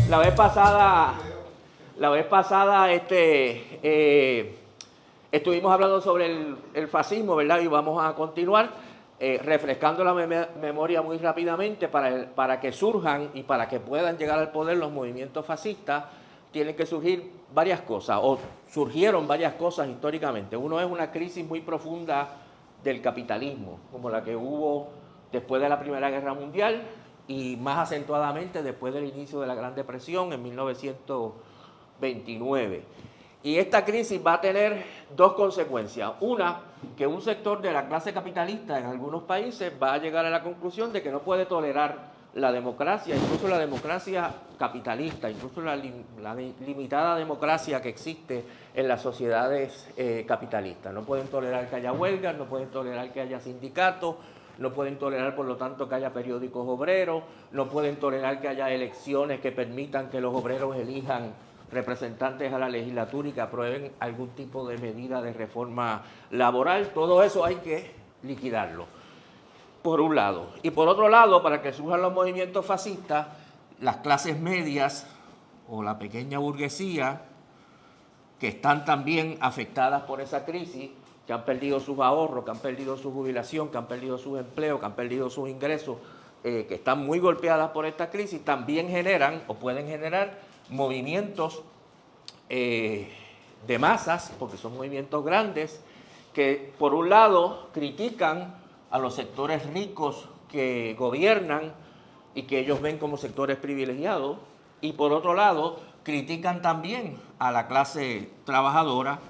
La vez pasada estuvimos hablando sobre el fascismo, ¿verdad? Y vamos a continuar refrescando la memoria muy rápidamente para que surjan y para que puedan llegar al poder los movimientos fascistas. Tienen que surgir varias cosas, o surgieron varias cosas históricamente. Uno es una crisis muy profunda del capitalismo, como la que hubo después de la Primera Guerra Mundial y más acentuadamente después del inicio de la Gran Depresión en 1929. Y esta crisis va a tener dos consecuencias. Una, que un sector de la clase capitalista en algunos países va a llegar a la conclusión de que no puede tolerar la democracia, incluso la democracia capitalista, incluso la limitada democracia que existe en las sociedades capitalistas. No pueden tolerar que haya huelgas, no pueden tolerar que haya sindicatos, no pueden tolerar, por lo tanto, que haya periódicos obreros, no pueden tolerar que haya elecciones que permitan que los obreros elijan representantes a la legislatura y que aprueben algún tipo de medida de reforma laboral. Todo eso hay que liquidarlo, por un lado. Y por otro lado, para que surjan los movimientos fascistas, las clases medias o la pequeña burguesía, que están también afectadas por esa crisis, que han perdido sus ahorros, que han perdido su jubilación, que han perdido sus empleos, que han perdido sus ingresos, que están muy golpeadas por esta crisis, también generan o pueden generar movimientos de masas, porque son movimientos grandes, que por un lado critican a los sectores ricos que gobiernan y que ellos ven como sectores privilegiados, y por otro lado critican también a la clase trabajadora,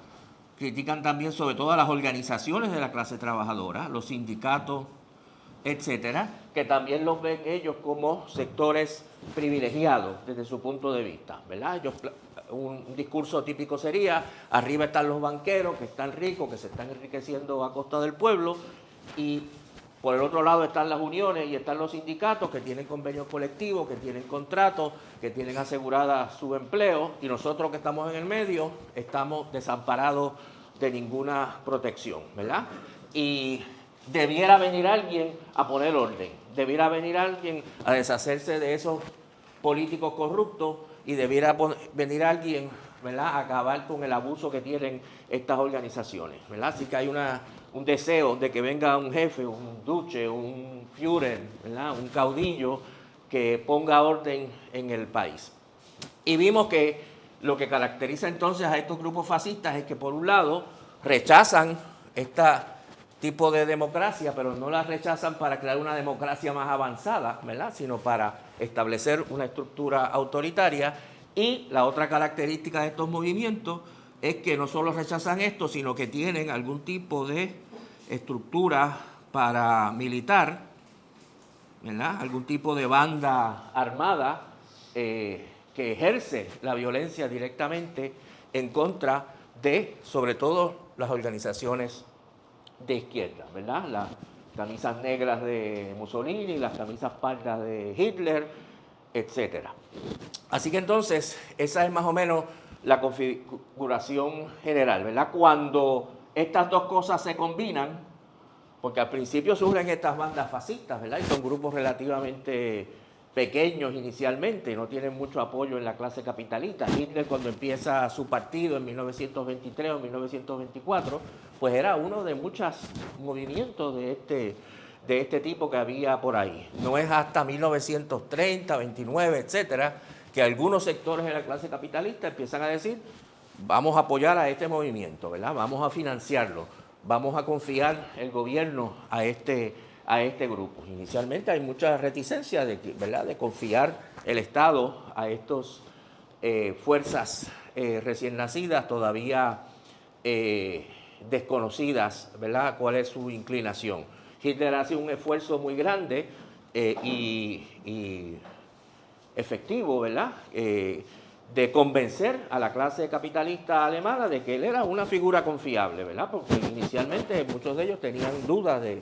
critican también sobre todo a las organizaciones de la clase trabajadora, los sindicatos, etcétera, que también los ven ellos como sectores privilegiados desde su punto de vista, ¿verdad? Un discurso típico sería: arriba están los banqueros que están ricos, que se están enriqueciendo a costa del pueblo, y por el otro lado están las uniones y están los sindicatos que tienen convenios colectivos, que tienen contratos, que tienen asegurada su empleo, y nosotros que estamos en el medio estamos desamparados de ninguna protección, ¿verdad? Y debiera venir alguien a poner orden, debiera venir alguien a deshacerse de esos políticos corruptos y debiera venir alguien, ¿verdad?, a acabar con el abuso que tienen estas organizaciones, ¿verdad? Así que hay un deseo de que venga un jefe, un duce, un Führer, ¿verdad?, un caudillo que ponga orden en el país. Y vimos que lo que caracteriza entonces a estos grupos fascistas es que, por un lado, rechazan este tipo de democracia, pero no la rechazan para crear una democracia más avanzada, ¿verdad?, sino para establecer una estructura autoritaria. Y la otra característica de estos movimientos es que no solo rechazan esto, sino que tienen algún tipo de estructura paramilitar, ¿verdad?, algún tipo de banda armada que ejerce la violencia directamente en contra de, sobre todo, las organizaciones de izquierda, ¿verdad? Las camisas negras de Mussolini, las camisas pardas de Hitler, etcétera. Así que entonces, esa es más o menos la configuración general, ¿verdad? Cuando estas dos cosas se combinan, porque al principio surgen estas bandas fascistas, ¿verdad? Y son grupos relativamente pequeños inicialmente, no tienen mucho apoyo en la clase capitalista. Hitler, cuando empieza su partido en 1923 o 1924, pues era uno de muchos movimientos de este tipo que había por ahí. No es hasta 1930, 29, etcétera, que algunos sectores de la clase capitalista empiezan a decir: vamos a apoyar a este movimiento, ¿verdad?, vamos a financiarlo, vamos a confiar el gobierno a este grupo. Inicialmente hay mucha reticencia ¿verdad?, de confiar el Estado a estas fuerzas recién nacidas, todavía desconocidas, ¿verdad?, cuál es su inclinación. Hitler hace un esfuerzo muy grande y efectivo, ¿verdad?, de convencer a la clase capitalista alemana de que él era una figura confiable, ¿verdad?, porque inicialmente muchos de ellos tenían dudas de,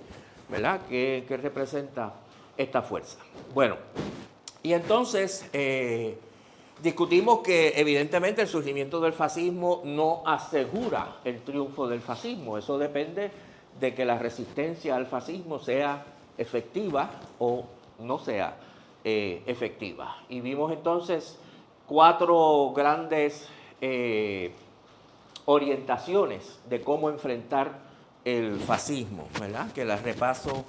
¿verdad?, qué representa esta fuerza. Bueno, y entonces discutimos que evidentemente el surgimiento del fascismo no asegura el triunfo del fascismo. Eso depende de que la resistencia al fascismo sea efectiva o no sea efectiva. Y vimos entonces 4 grandes orientaciones de cómo enfrentar el fascismo, ¿verdad? Que las repaso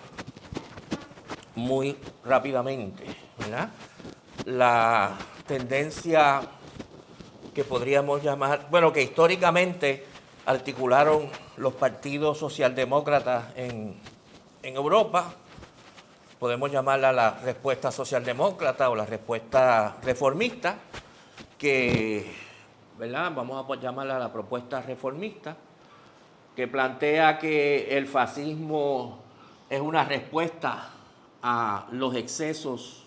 muy rápidamente, ¿verdad? La tendencia que podríamos llamar, bueno, que históricamente articularon los partidos socialdemócratas en Europa, podemos llamarla la respuesta socialdemócrata o la respuesta reformista, que, ¿verdad? Vamos a llamarla la propuesta reformista, que plantea que el fascismo es una respuesta a los excesos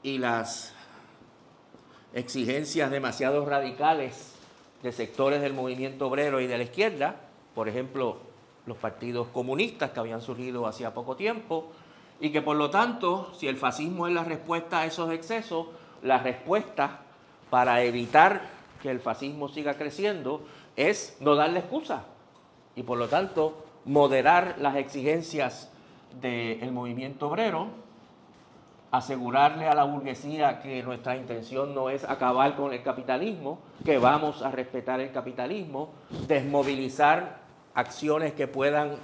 y las exigencias demasiado radicales de sectores del movimiento obrero y de la izquierda, por ejemplo, los partidos comunistas que habían surgido hacía poco tiempo, y que por lo tanto, si el fascismo es la respuesta a esos excesos, la respuesta para evitar que el fascismo siga creciendo es no darle excusa y por lo tanto moderar las exigencias del movimiento obrero, asegurarle a la burguesía que nuestra intención no es acabar con el capitalismo, que vamos a respetar el capitalismo, desmovilizar acciones que puedan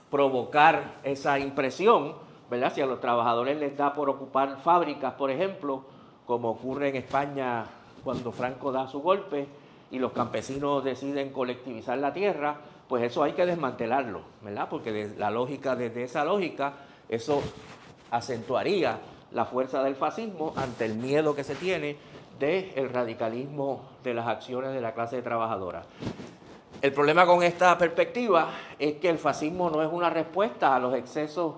provocar esa impresión, ¿verdad? Si a los trabajadores les da por ocupar fábricas, por ejemplo, como ocurre en España cuando Franco da su golpe y los campesinos deciden colectivizar la tierra, pues eso hay que desmantelarlo, ¿verdad? Porque desde esa lógica, eso acentuaría la fuerza del fascismo ante el miedo que se tiene del radicalismo de las acciones de la clase trabajadora. El problema con esta perspectiva es que el fascismo no es una respuesta a los excesos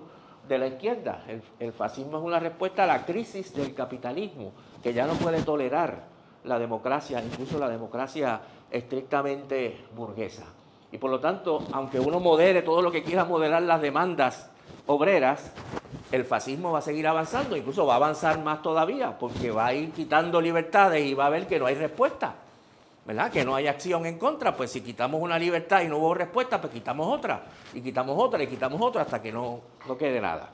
de la izquierda. El fascismo es una respuesta a la crisis del capitalismo, que ya no puede tolerar la democracia, incluso la democracia estrictamente burguesa. Y por lo tanto, aunque uno modere todo lo que quiera moderar las demandas obreras, el fascismo va a seguir avanzando, incluso va a avanzar más todavía, porque va a ir quitando libertades y va a ver que no hay respuesta, ¿verdad? Que no hay acción en contra. Pues si quitamos una libertad y no hubo respuesta, pues quitamos otra, y quitamos otra, y quitamos otra, hasta que no quede nada.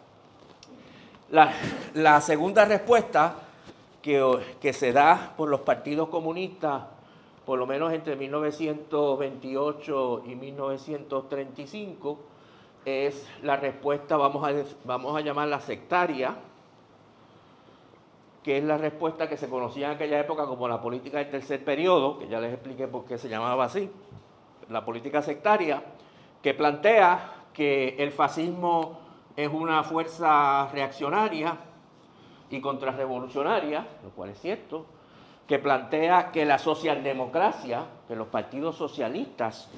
La segunda respuesta que se da por los partidos comunistas, por lo menos entre 1928 y 1935, es la respuesta, vamos a llamarla sectaria, que es la respuesta que se conocía en aquella época como la política del tercer periodo, que ya les expliqué por qué se llamaba así, la política sectaria, que plantea que el fascismo es una fuerza reaccionaria y contrarrevolucionaria, lo cual es cierto, que plantea que la socialdemocracia, que los partidos socialistas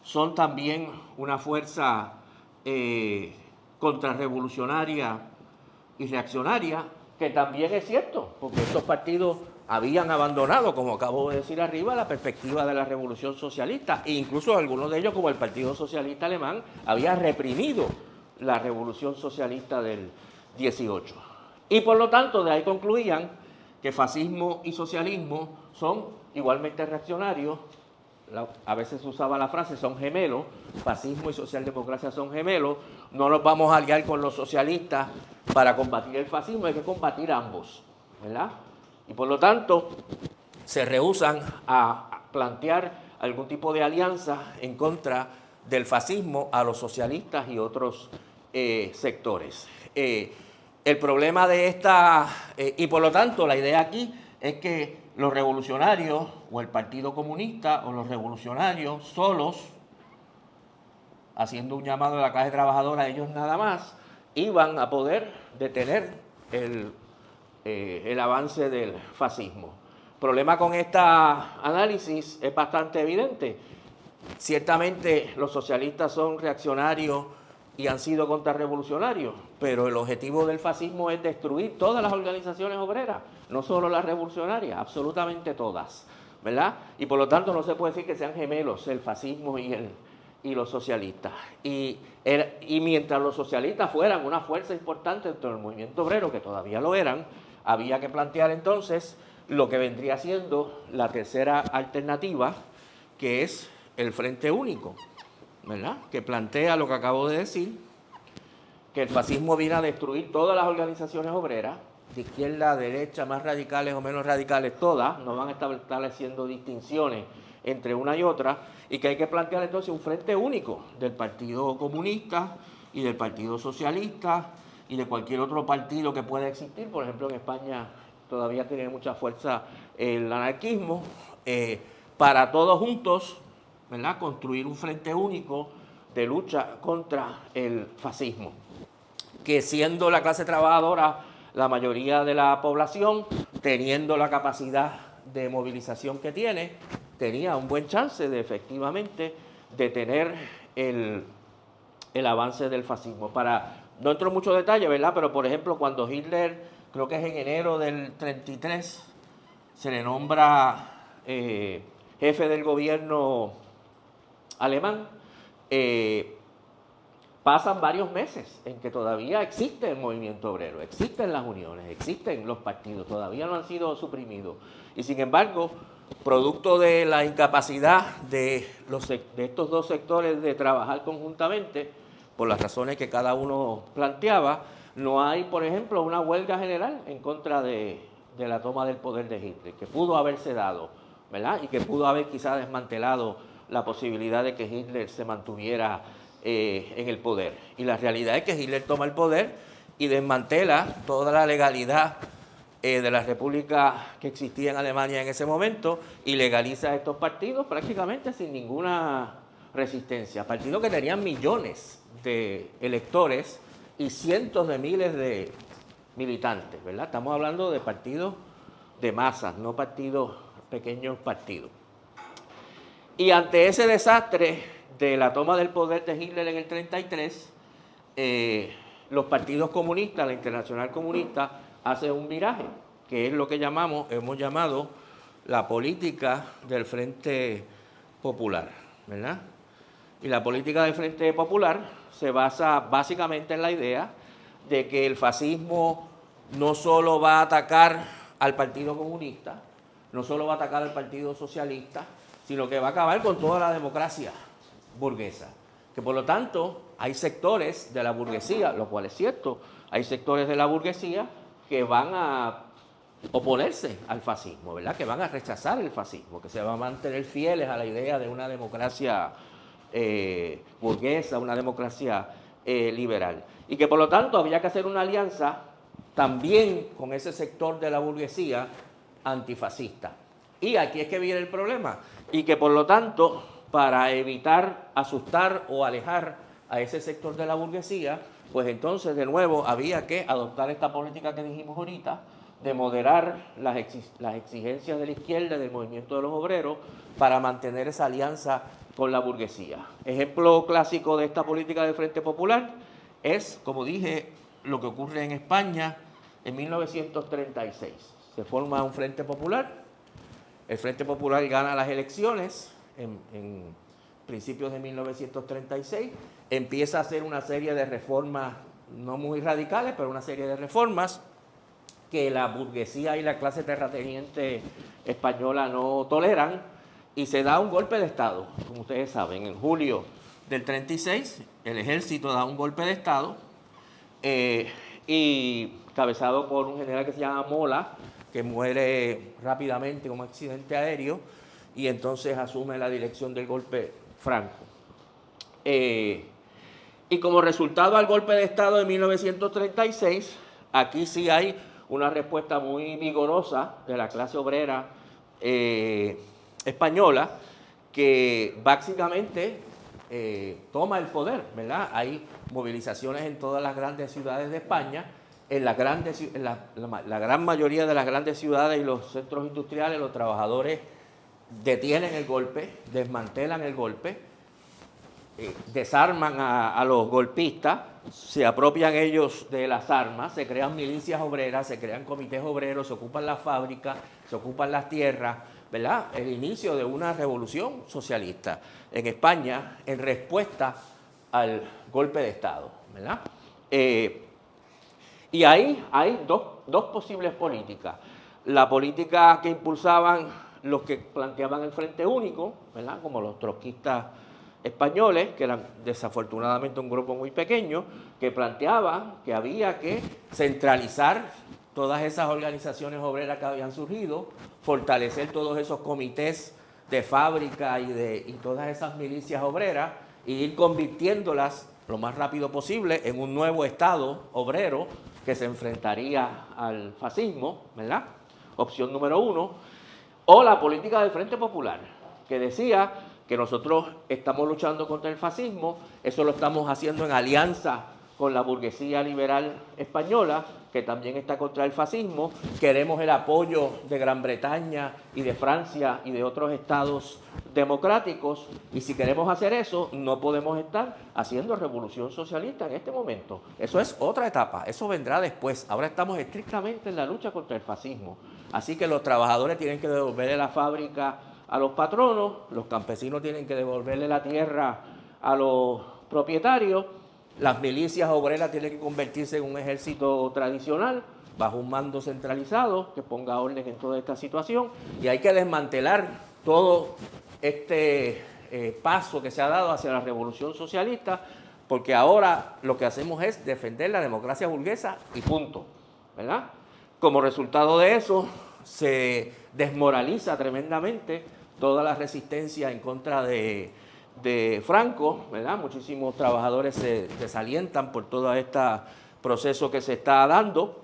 son también una fuerza contrarrevolucionaria y reaccionaria, que también es cierto, porque estos partidos habían abandonado, como acabo de decir arriba, la perspectiva de la revolución socialista, e incluso algunos de ellos, como el Partido Socialista Alemán, había reprimido la revolución socialista del 18. Y por lo tanto, de ahí concluían que fascismo y socialismo son igualmente reaccionarios. A veces usaba la frase, son gemelos, fascismo y socialdemocracia son gemelos, no nos vamos a aliar con los socialistas para combatir el fascismo, hay que combatir ambos, ¿verdad? Y por lo tanto, se rehúsan a plantear algún tipo de alianza en contra del fascismo a los socialistas y otros sectores. El problema de esta, y por lo tanto la idea aquí es que los revolucionarios o el Partido Comunista o los revolucionarios solos, haciendo un llamado a la clase trabajadora, ellos nada más, iban a poder detener el avance del fascismo. El problema con este análisis es bastante evidente. Ciertamente los socialistas son reaccionarios y han sido contrarrevolucionarios, pero el objetivo del fascismo es destruir todas las organizaciones obreras, no solo las revolucionarias, absolutamente todas, ¿verdad? Y por lo tanto no se puede decir que sean gemelos el fascismo y los socialistas. Y mientras los socialistas fueran una fuerza importante dentro del movimiento obrero, que todavía lo eran, había que plantear entonces lo que vendría siendo la tercera alternativa, que es el Frente Único, ¿verdad? Que plantea lo que acabo de decir, que el fascismo vino a destruir todas las organizaciones obreras, de izquierda, derecha, más radicales o menos radicales, todas, no van a estar estableciendo distinciones entre una y otra, y que hay que plantear entonces un frente único del Partido Comunista y del Partido Socialista y de cualquier otro partido que pueda existir. Por ejemplo, en España todavía tiene mucha fuerza el anarquismo, para todos juntos, ¿verdad?, construir un frente único de lucha contra el fascismo, que siendo la clase trabajadora la mayoría de la población, teniendo la capacidad de movilización que tiene, tenía un buen chance de efectivamente detener el avance del fascismo. No entro en mucho detalle, ¿verdad?, pero por ejemplo, cuando Hitler, creo que es en enero del 33, se le nombra jefe del gobierno alemán, pasan varios meses en que todavía existe el movimiento obrero, existen las uniones, existen los partidos, todavía no han sido suprimidos. Y sin embargo, producto de la incapacidad de estos dos sectores de trabajar conjuntamente, por las razones que cada uno planteaba, no hay, por ejemplo, una huelga general en contra de la toma del poder de Hitler, que pudo haberse dado, ¿verdad?, y que pudo haber quizás desmantelado la posibilidad de que Hitler se mantuviera en el poder. Y la realidad es que Hitler toma el poder y desmantela toda la legalidad de la república que existía en Alemania en ese momento y legaliza estos partidos prácticamente sin ninguna resistencia. Partidos que tenían millones de electores y cientos de miles de militantes, ¿verdad? Estamos hablando de partidos de masas, no pequeños partidos. Y ante ese desastre de la toma del poder de Hitler en el 33, los partidos comunistas, la Internacional Comunista, hace un viraje, que es lo que hemos llamado la política del Frente Popular, ¿verdad? Y la política del Frente Popular se basa básicamente en la idea de que el fascismo no solo va a atacar al Partido Comunista, no solo va a atacar al Partido Socialista, sino que va a acabar con toda la democracia burguesa. Que por lo tanto hay sectores de la burguesía, lo cual es cierto, hay sectores de la burguesía que van a oponerse al fascismo, ¿verdad?, que van a rechazar el fascismo, que se van a mantener fieles a la idea de una democracia burguesa, una democracia liberal. Y que por lo tanto había que hacer una alianza también con ese sector de la burguesía antifascista. Y aquí es que viene el problema, y que por lo tanto, para evitar asustar o alejar a ese sector de la burguesía, pues entonces de nuevo había que adoptar esta política que dijimos ahorita, de moderar las exigencias de la izquierda y del movimiento de los obreros para mantener esa alianza con la burguesía. Ejemplo clásico de esta política del Frente Popular es, como dije, lo que ocurre en España en 1936. Se forma un Frente Popular, el Frente Popular gana las elecciones en principios de 1936, empieza a hacer una serie de reformas, no muy radicales, pero una serie de reformas que la burguesía y la clase terrateniente española no toleran, y se da un golpe de Estado, como ustedes saben. En julio del 36, el ejército da un golpe de Estado, y cabezado por un general que se llama Mola, que muere rápidamente en un accidente aéreo, y entonces asume la dirección del golpe Franco. Y como resultado al golpe de Estado de 1936, aquí sí hay una respuesta muy vigorosa de la clase obrera española, que básicamente toma el poder, ¿verdad? Hay movilizaciones en todas las grandes ciudades de España. En la gran mayoría de las grandes ciudades y los centros industriales, los trabajadores detienen el golpe, desmantelan el golpe, desarman a los golpistas, se apropian ellos de las armas, se crean milicias obreras, se crean comités obreros, se ocupan las fábricas, se ocupan las tierras, ¿verdad? El inicio de una revolución socialista en España en respuesta al golpe de Estado, ¿verdad? Y ahí hay dos posibles políticas. La política que impulsaban los que planteaban el Frente Único, ¿verdad?, como los trotskistas españoles, que eran desafortunadamente un grupo muy pequeño, que planteaban que había que centralizar todas esas organizaciones obreras que habían surgido, fortalecer todos esos comités de fábrica y todas esas milicias obreras e ir convirtiéndolas lo más rápido posible en un nuevo Estado obrero que se enfrentaría al fascismo, ¿verdad? Opción número 1. O la política del Frente Popular, que decía que nosotros estamos luchando contra el fascismo, eso lo estamos haciendo en alianza con la burguesía liberal española, que también está contra el fascismo, queremos el apoyo de Gran Bretaña y de Francia y de otros estados democráticos, y si queremos hacer eso, no podemos estar haciendo revolución socialista en este momento. Eso es otra etapa, eso vendrá después. Ahora estamos estrictamente en la lucha contra el fascismo. Así que los trabajadores tienen que devolverle la fábrica a los patronos, los campesinos tienen que devolverle la tierra a los propietarios, las milicias obreras tienen que convertirse en un ejército tradicional bajo un mando centralizado que ponga orden en toda esta situación, y hay que desmantelar todo este paso que se ha dado hacia la revolución socialista, porque ahora lo que hacemos es defender la democracia burguesa y punto, ¿verdad? Como resultado de eso se desmoraliza tremendamente toda la resistencia en contra de Franco, ¿verdad? Muchísimos trabajadores se desalientan por todo este proceso que se está dando.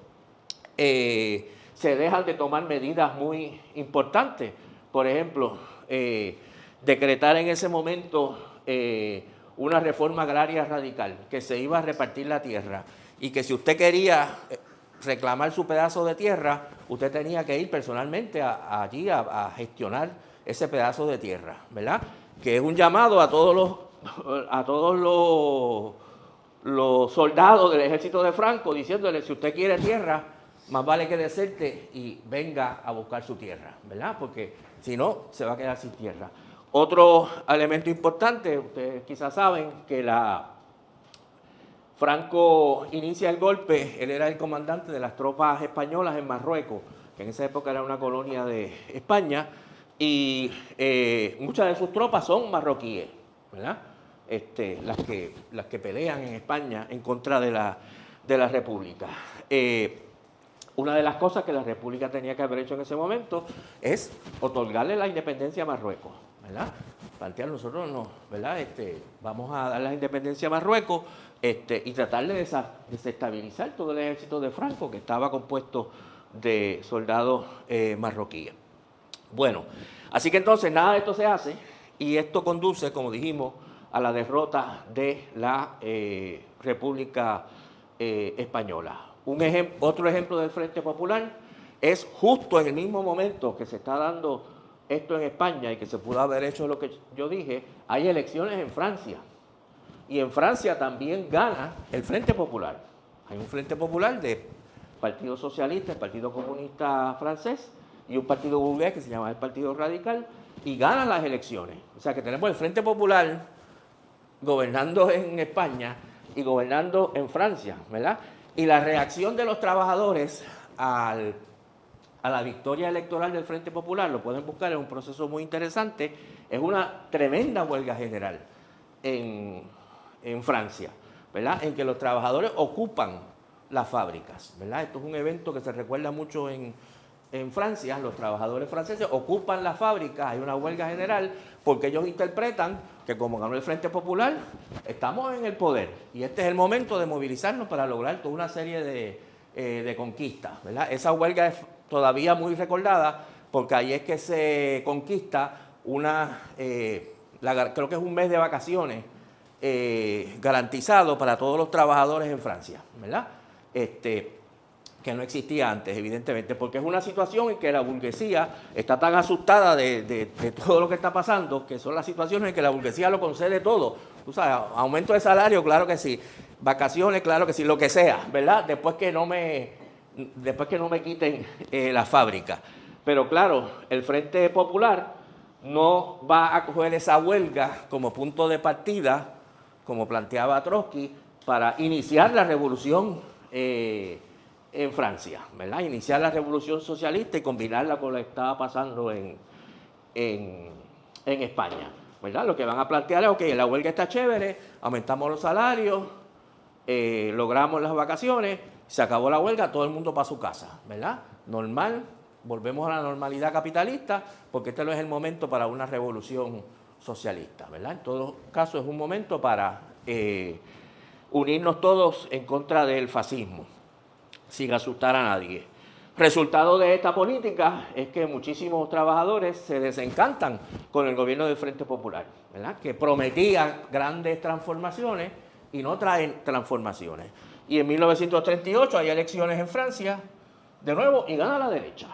Se dejan de tomar medidas muy importantes. Por ejemplo, decretar en ese momento una reforma agraria radical, que se iba a repartir la tierra y que si usted quería reclamar su pedazo de tierra, usted tenía que ir personalmente allí a gestionar ese pedazo de tierra, ¿verdad? Que es un llamado a todos los soldados del ejército de Franco, diciéndole, si usted quiere tierra, más vale que deserte y venga a buscar su tierra, ¿verdad? Porque si no, se va a quedar sin tierra. Otro elemento importante, ustedes quizás saben que Franco inicia el golpe, él era el comandante de las tropas españolas en Marruecos, que en esa época era una colonia de España, y muchas de sus tropas son marroquíes, ¿verdad? Las que pelean en España en contra de la República. Una de las cosas que la República tenía que haber hecho en ese momento es otorgarle la independencia a Marruecos, ¿verdad? Plantear nosotros no, ¿verdad? Vamos a dar la independencia a Marruecos y tratar de desestabilizar todo el ejército de Franco, que estaba compuesto de soldados marroquíes. Bueno, así que entonces nada de esto se hace y esto conduce, como dijimos, a la derrota de la República Española. Otro ejemplo del Frente Popular es justo en el mismo momento que se está dando esto en España y que se pudo haber hecho lo que yo dije, hay elecciones en Francia. Y en Francia también gana el Frente Popular. Hay un Frente Popular del Partido Socialista, el Partido Comunista francés, y un partido burgués que se llama el Partido Radical, y ganan las elecciones. O sea que tenemos el Frente Popular gobernando en España y gobernando en Francia, ¿verdad? Y la reacción de los trabajadores a la victoria electoral del Frente Popular, lo pueden buscar, es un proceso muy interesante, es una tremenda huelga general en Francia, ¿verdad? En que los trabajadores ocupan las fábricas, ¿verdad? Esto es un evento que se recuerda mucho en Francia. Los trabajadores franceses ocupan las fábricas, hay una huelga general, porque ellos interpretan que como ganó el Frente Popular, estamos en el poder, y este es el momento de movilizarnos para lograr toda una serie de conquistas, ¿verdad? Esa huelga es todavía muy recordada, porque ahí es que se conquista creo que es un mes de vacaciones garantizado para todos los trabajadores en Francia, ¿verdad? Que no existía antes, evidentemente, porque es una situación en que la burguesía está tan asustada de todo lo que está pasando, que son las situaciones en que la burguesía lo concede todo. Tú sabes, aumento de salario, claro que sí, vacaciones, claro que sí, lo que sea, ¿verdad? Después que no me quiten la fábrica. Pero claro, el Frente Popular no va a coger esa huelga como punto de partida, como planteaba Trotsky, para iniciar la revolución en Francia, ¿verdad? Iniciar la revolución socialista y combinarla con lo que estaba pasando en España. ¿verdad? Lo que van a plantear es, ok, la huelga está chévere, aumentamos los salarios, logramos las vacaciones, se acabó la huelga, todo el mundo para su casa, ¿verdad? Normal, volvemos a la normalidad capitalista, porque este no es el momento para una revolución socialista, ¿verdad? En todo caso es un momento para unirnos todos en contra del fascismo, sin asustar a nadie. Resultado de esta política es que muchísimos trabajadores se desencantan con el gobierno del Frente Popular, ¿verdad? Que prometía grandes transformaciones y no traen transformaciones. Y en 1938 hay elecciones en Francia, de nuevo, y gana la derecha,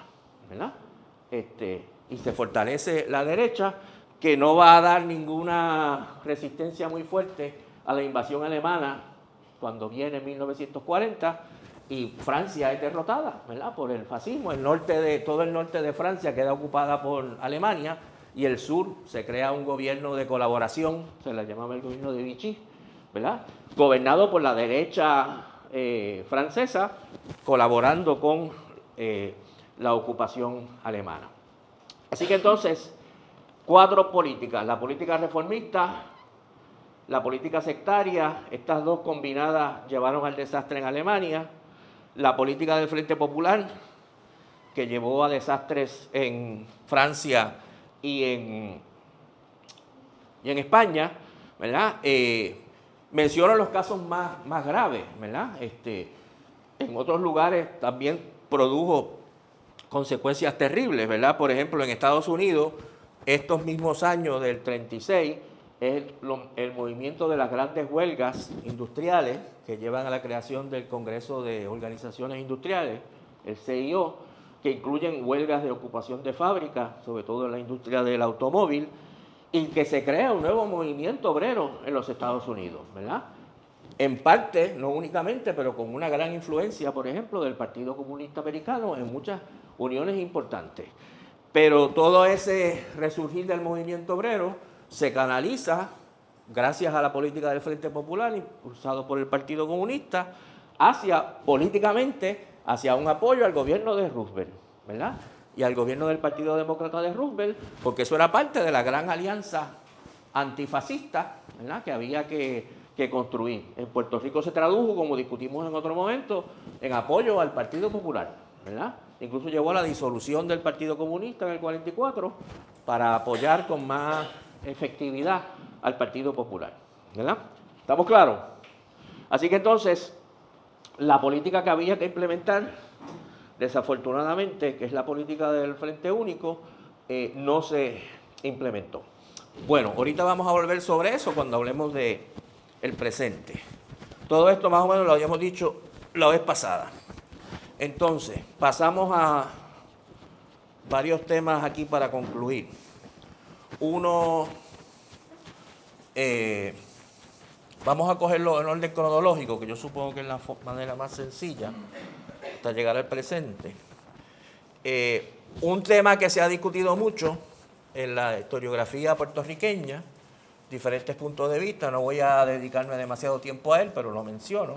¿verdad? Y se fortalece la derecha, que no va a dar ninguna resistencia muy fuerte a la invasión alemana cuando viene en 1940, y Francia es derrotada, ¿verdad? Por el fascismo. Todo el norte de Francia queda ocupada por Alemania, y el sur se crea un gobierno de colaboración, se le llamaba el gobierno de Vichy, ¿verdad? Gobernado por la derecha francesa, colaborando con la ocupación alemana. Así que entonces, 4 políticas: la política reformista, la política sectaria, estas dos combinadas llevaron al desastre en Alemania; la política del Frente Popular, que llevó a desastres en Francia y en España, ¿verdad? Menciono los casos más graves, ¿verdad? En otros lugares también produjo consecuencias terribles, ¿verdad? Por ejemplo, en Estados Unidos, estos mismos años del 36, es el movimiento de las grandes huelgas industriales que llevan a la creación del Congreso de Organizaciones Industriales, el CIO, que incluyen huelgas de ocupación de fábricas, sobre todo en la industria del automóvil, y que se crea un nuevo movimiento obrero en los Estados Unidos, ¿verdad? En parte, no únicamente, pero con una gran influencia, por ejemplo, del Partido Comunista Americano en muchas uniones importantes. Pero todo ese resurgir del movimiento obrero se canaliza, gracias a la política del Frente Popular, impulsado por el Partido Comunista, políticamente, hacia un apoyo al gobierno de Roosevelt, ¿verdad? Y al gobierno del Partido Demócrata de Roosevelt, porque eso era parte de la gran alianza antifascista, ¿verdad?, que había que construir. En Puerto Rico se tradujo, como discutimos en otro momento, en apoyo al Partido Popular, ¿verdad? Incluso llevó a la disolución del Partido Comunista en el 44 para apoyar con más efectividad al Partido Popular, ¿verdad? ¿Estamos claros? Así que entonces, la política que había que implementar, desafortunadamente, que es la política del Frente Único, no se implementó. Bueno, ahorita vamos a volver sobre eso cuando hablemos de el presente. Todo esto más o menos lo habíamos dicho la vez pasada. Entonces, pasamos a varios temas aquí para concluir. Uno, vamos a cogerlo en orden cronológico, que yo supongo que es la manera más sencilla hasta llegar al presente. Un tema que se ha discutido mucho en la historiografía puertorriqueña, diferentes puntos de vista, no voy a dedicarme demasiado tiempo a él, pero lo menciono,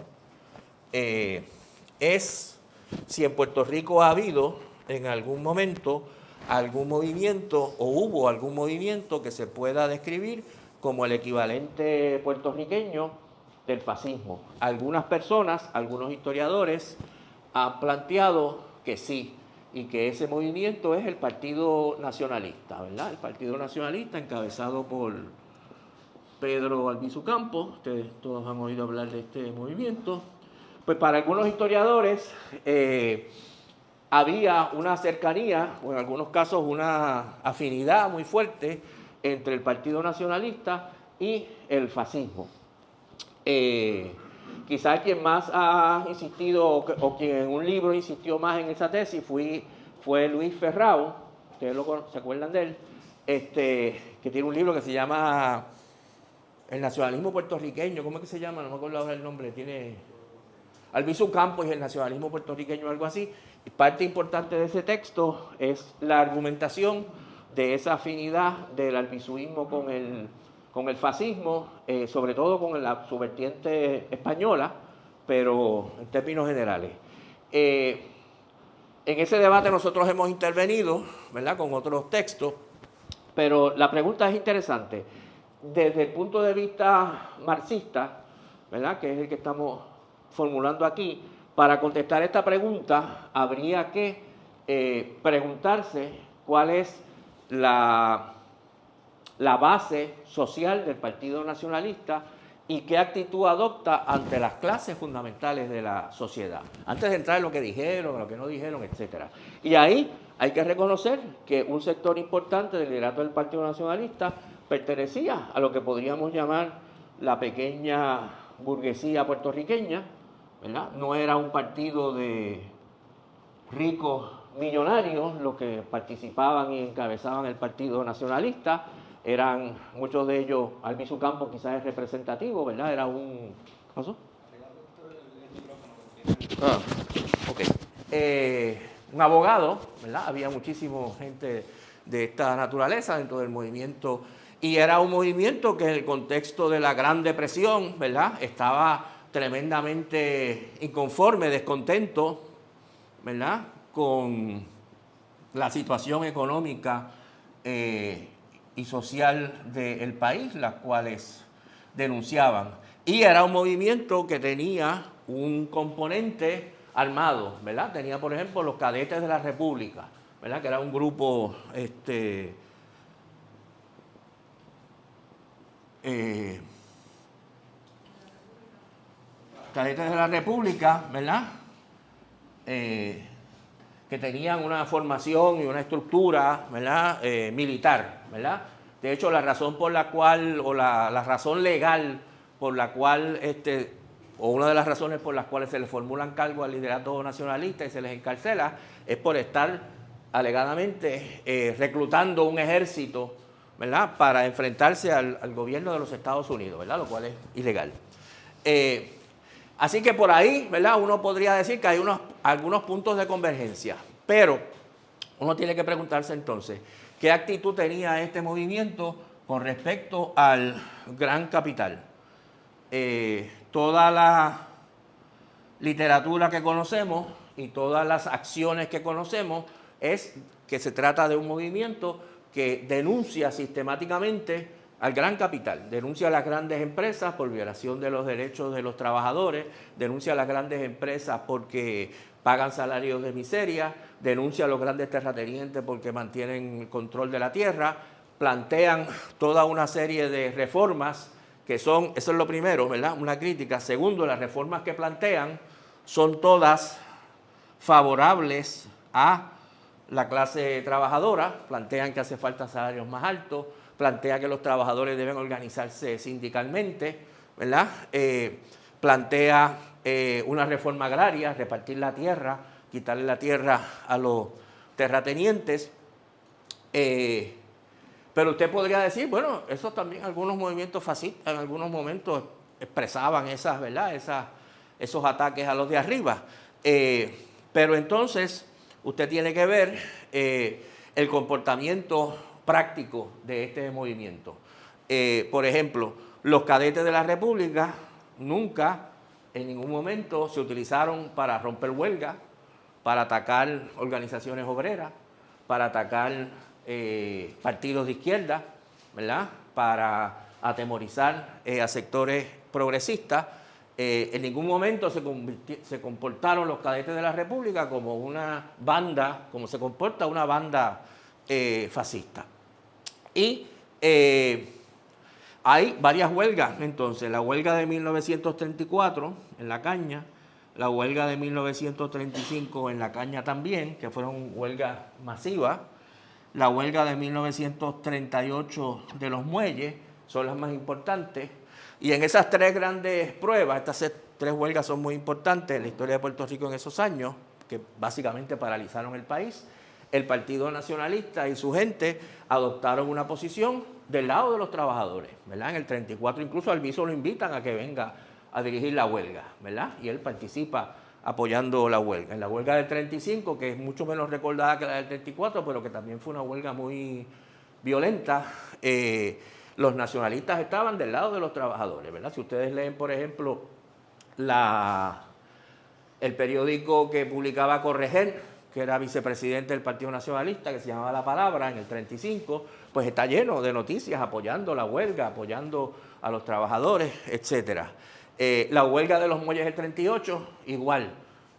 es si en Puerto Rico ha habido en algún momento algún movimiento o hubo algún movimiento que se pueda describir como el equivalente puertorriqueño del fascismo. Algunas personas, algunos historiadores han planteado que sí, y que ese movimiento es el Partido Nacionalista, ¿verdad? El Partido Nacionalista encabezado por Pedro Albizu Campos. Ustedes todos han oído hablar de este movimiento. Pues para algunos historiadores había una cercanía, o en algunos casos una afinidad muy fuerte entre el Partido Nacionalista y el fascismo. Quizás quien más ha insistido, o quien en un libro insistió más en esa tesis, fue Luis Ferrao. Ustedes se acuerdan de él, que tiene un libro que se llama El nacionalismo puertorriqueño. ¿Cómo es que se llama? No me acuerdo ahora el nombre. Tiene Albizu Campos y el nacionalismo puertorriqueño, algo así. Y parte importante de ese texto es la argumentación de esa afinidad del albizuismo con el fascismo, sobre todo con su vertiente española, pero en términos generales. En ese debate nosotros hemos intervenido, ¿verdad?, con otros textos, Pero la pregunta es interesante. Desde el punto de vista marxista, ¿verdad?, que es el que estamos formulando aquí, para contestar esta pregunta habría que preguntarse cuál es la base social del Partido Nacionalista y qué actitud adopta ante las clases fundamentales de la sociedad, antes de entrar en lo que dijeron, lo que no dijeron, etc. Y ahí hay que reconocer que un sector importante del liderato del Partido Nacionalista pertenecía a lo que podríamos llamar la pequeña burguesía puertorriqueña, ¿verdad? No era un partido de ricos millonarios los que participaban y encabezaban el Partido Nacionalista. Eran muchos de ellos, Albizu Campos quizás es representativo, ¿verdad? Era un... ¿Qué pasó? Ok. Un abogado, ¿verdad? Había muchísima gente de esta naturaleza dentro del movimiento, y era un movimiento que en el contexto de la Gran Depresión, ¿verdad?, estaba tremendamente inconforme, descontento, ¿verdad?, con la situación económica y social del país, las cuales denunciaban. Y era un movimiento que tenía un componente armado, ¿verdad? Tenía, por ejemplo, los Cadetes de la República, ¿verdad?, que era un grupo Cadetes de la República, ¿verdad?, que tenían una formación y una estructura, ¿verdad?, militar, ¿verdad? De hecho, la razón por la cual, o la razón legal por la cual, o una de las razones por las cuales se les formulan cargos al liderato nacionalista y se les encarcela, es por estar alegadamente reclutando un ejército, ¿verdad?, para enfrentarse al gobierno de los Estados Unidos, ¿verdad?, lo cual es ilegal. Así que por ahí, ¿verdad?, uno podría decir que hay algunos puntos de convergencia, pero uno tiene que preguntarse entonces, ¿qué actitud tenía este movimiento con respecto al gran capital? Toda la literatura que conocemos y todas las acciones que conocemos es que se trata de un movimiento que denuncia sistemáticamente al gran capital, denuncia a las grandes empresas por violación de los derechos de los trabajadores, denuncia a las grandes empresas porque pagan salarios de miseria, denuncia a los grandes terratenientes porque mantienen el control de la tierra, plantean toda una serie de reformas que son, eso es lo primero, ¿verdad?, una crítica. Segundo, las reformas que plantean son todas favorables a la clase trabajadora, plantean que hace falta salarios más altos, plantea que los trabajadores deben organizarse sindicalmente, ¿verdad? Plantea una reforma agraria, repartir la tierra, quitarle la tierra a los terratenientes. Pero usted podría decir, bueno, eso también algunos movimientos fascistas en algunos momentos expresaban esas, ¿verdad?, esos ataques a los de arriba. Pero entonces usted tiene que ver el comportamiento práctico de este movimiento. Por ejemplo, los Cadetes de la República nunca, en ningún momento, se utilizaron para romper huelgas, para atacar organizaciones obreras, para atacar partidos de izquierda, ¿verdad?, para atemorizar a sectores progresistas. En ningún momento se comportaron los Cadetes de la República como una banda, como se comporta una banda fascista. Y hay varias huelgas, entonces, la huelga de 1934 en La Caña, la huelga de 1935 en La Caña también, que fueron huelgas masivas, la huelga de 1938 de los muelles, son las más importantes, y en esas tres grandes pruebas, estas tres huelgas son muy importantes en la historia de Puerto Rico en esos años, que básicamente paralizaron el país. El Partido Nacionalista y su gente adoptaron una posición del lado de los trabajadores, ¿verdad? En el 34 incluso Albizu lo invitan a que venga a dirigir la huelga, ¿verdad? Y él participa apoyando la huelga. En la huelga del 35, que es mucho menos recordada que la del 34, pero que también fue una huelga muy violenta, los nacionalistas estaban del lado de los trabajadores, ¿verdad? Si ustedes leen, por ejemplo, el periódico que publicaba Correger, que era vicepresidente del Partido Nacionalista, que se llamaba La Palabra, en el 35, pues está lleno de noticias apoyando la huelga, apoyando a los trabajadores, etcétera. La huelga de los muelles del 38, igual,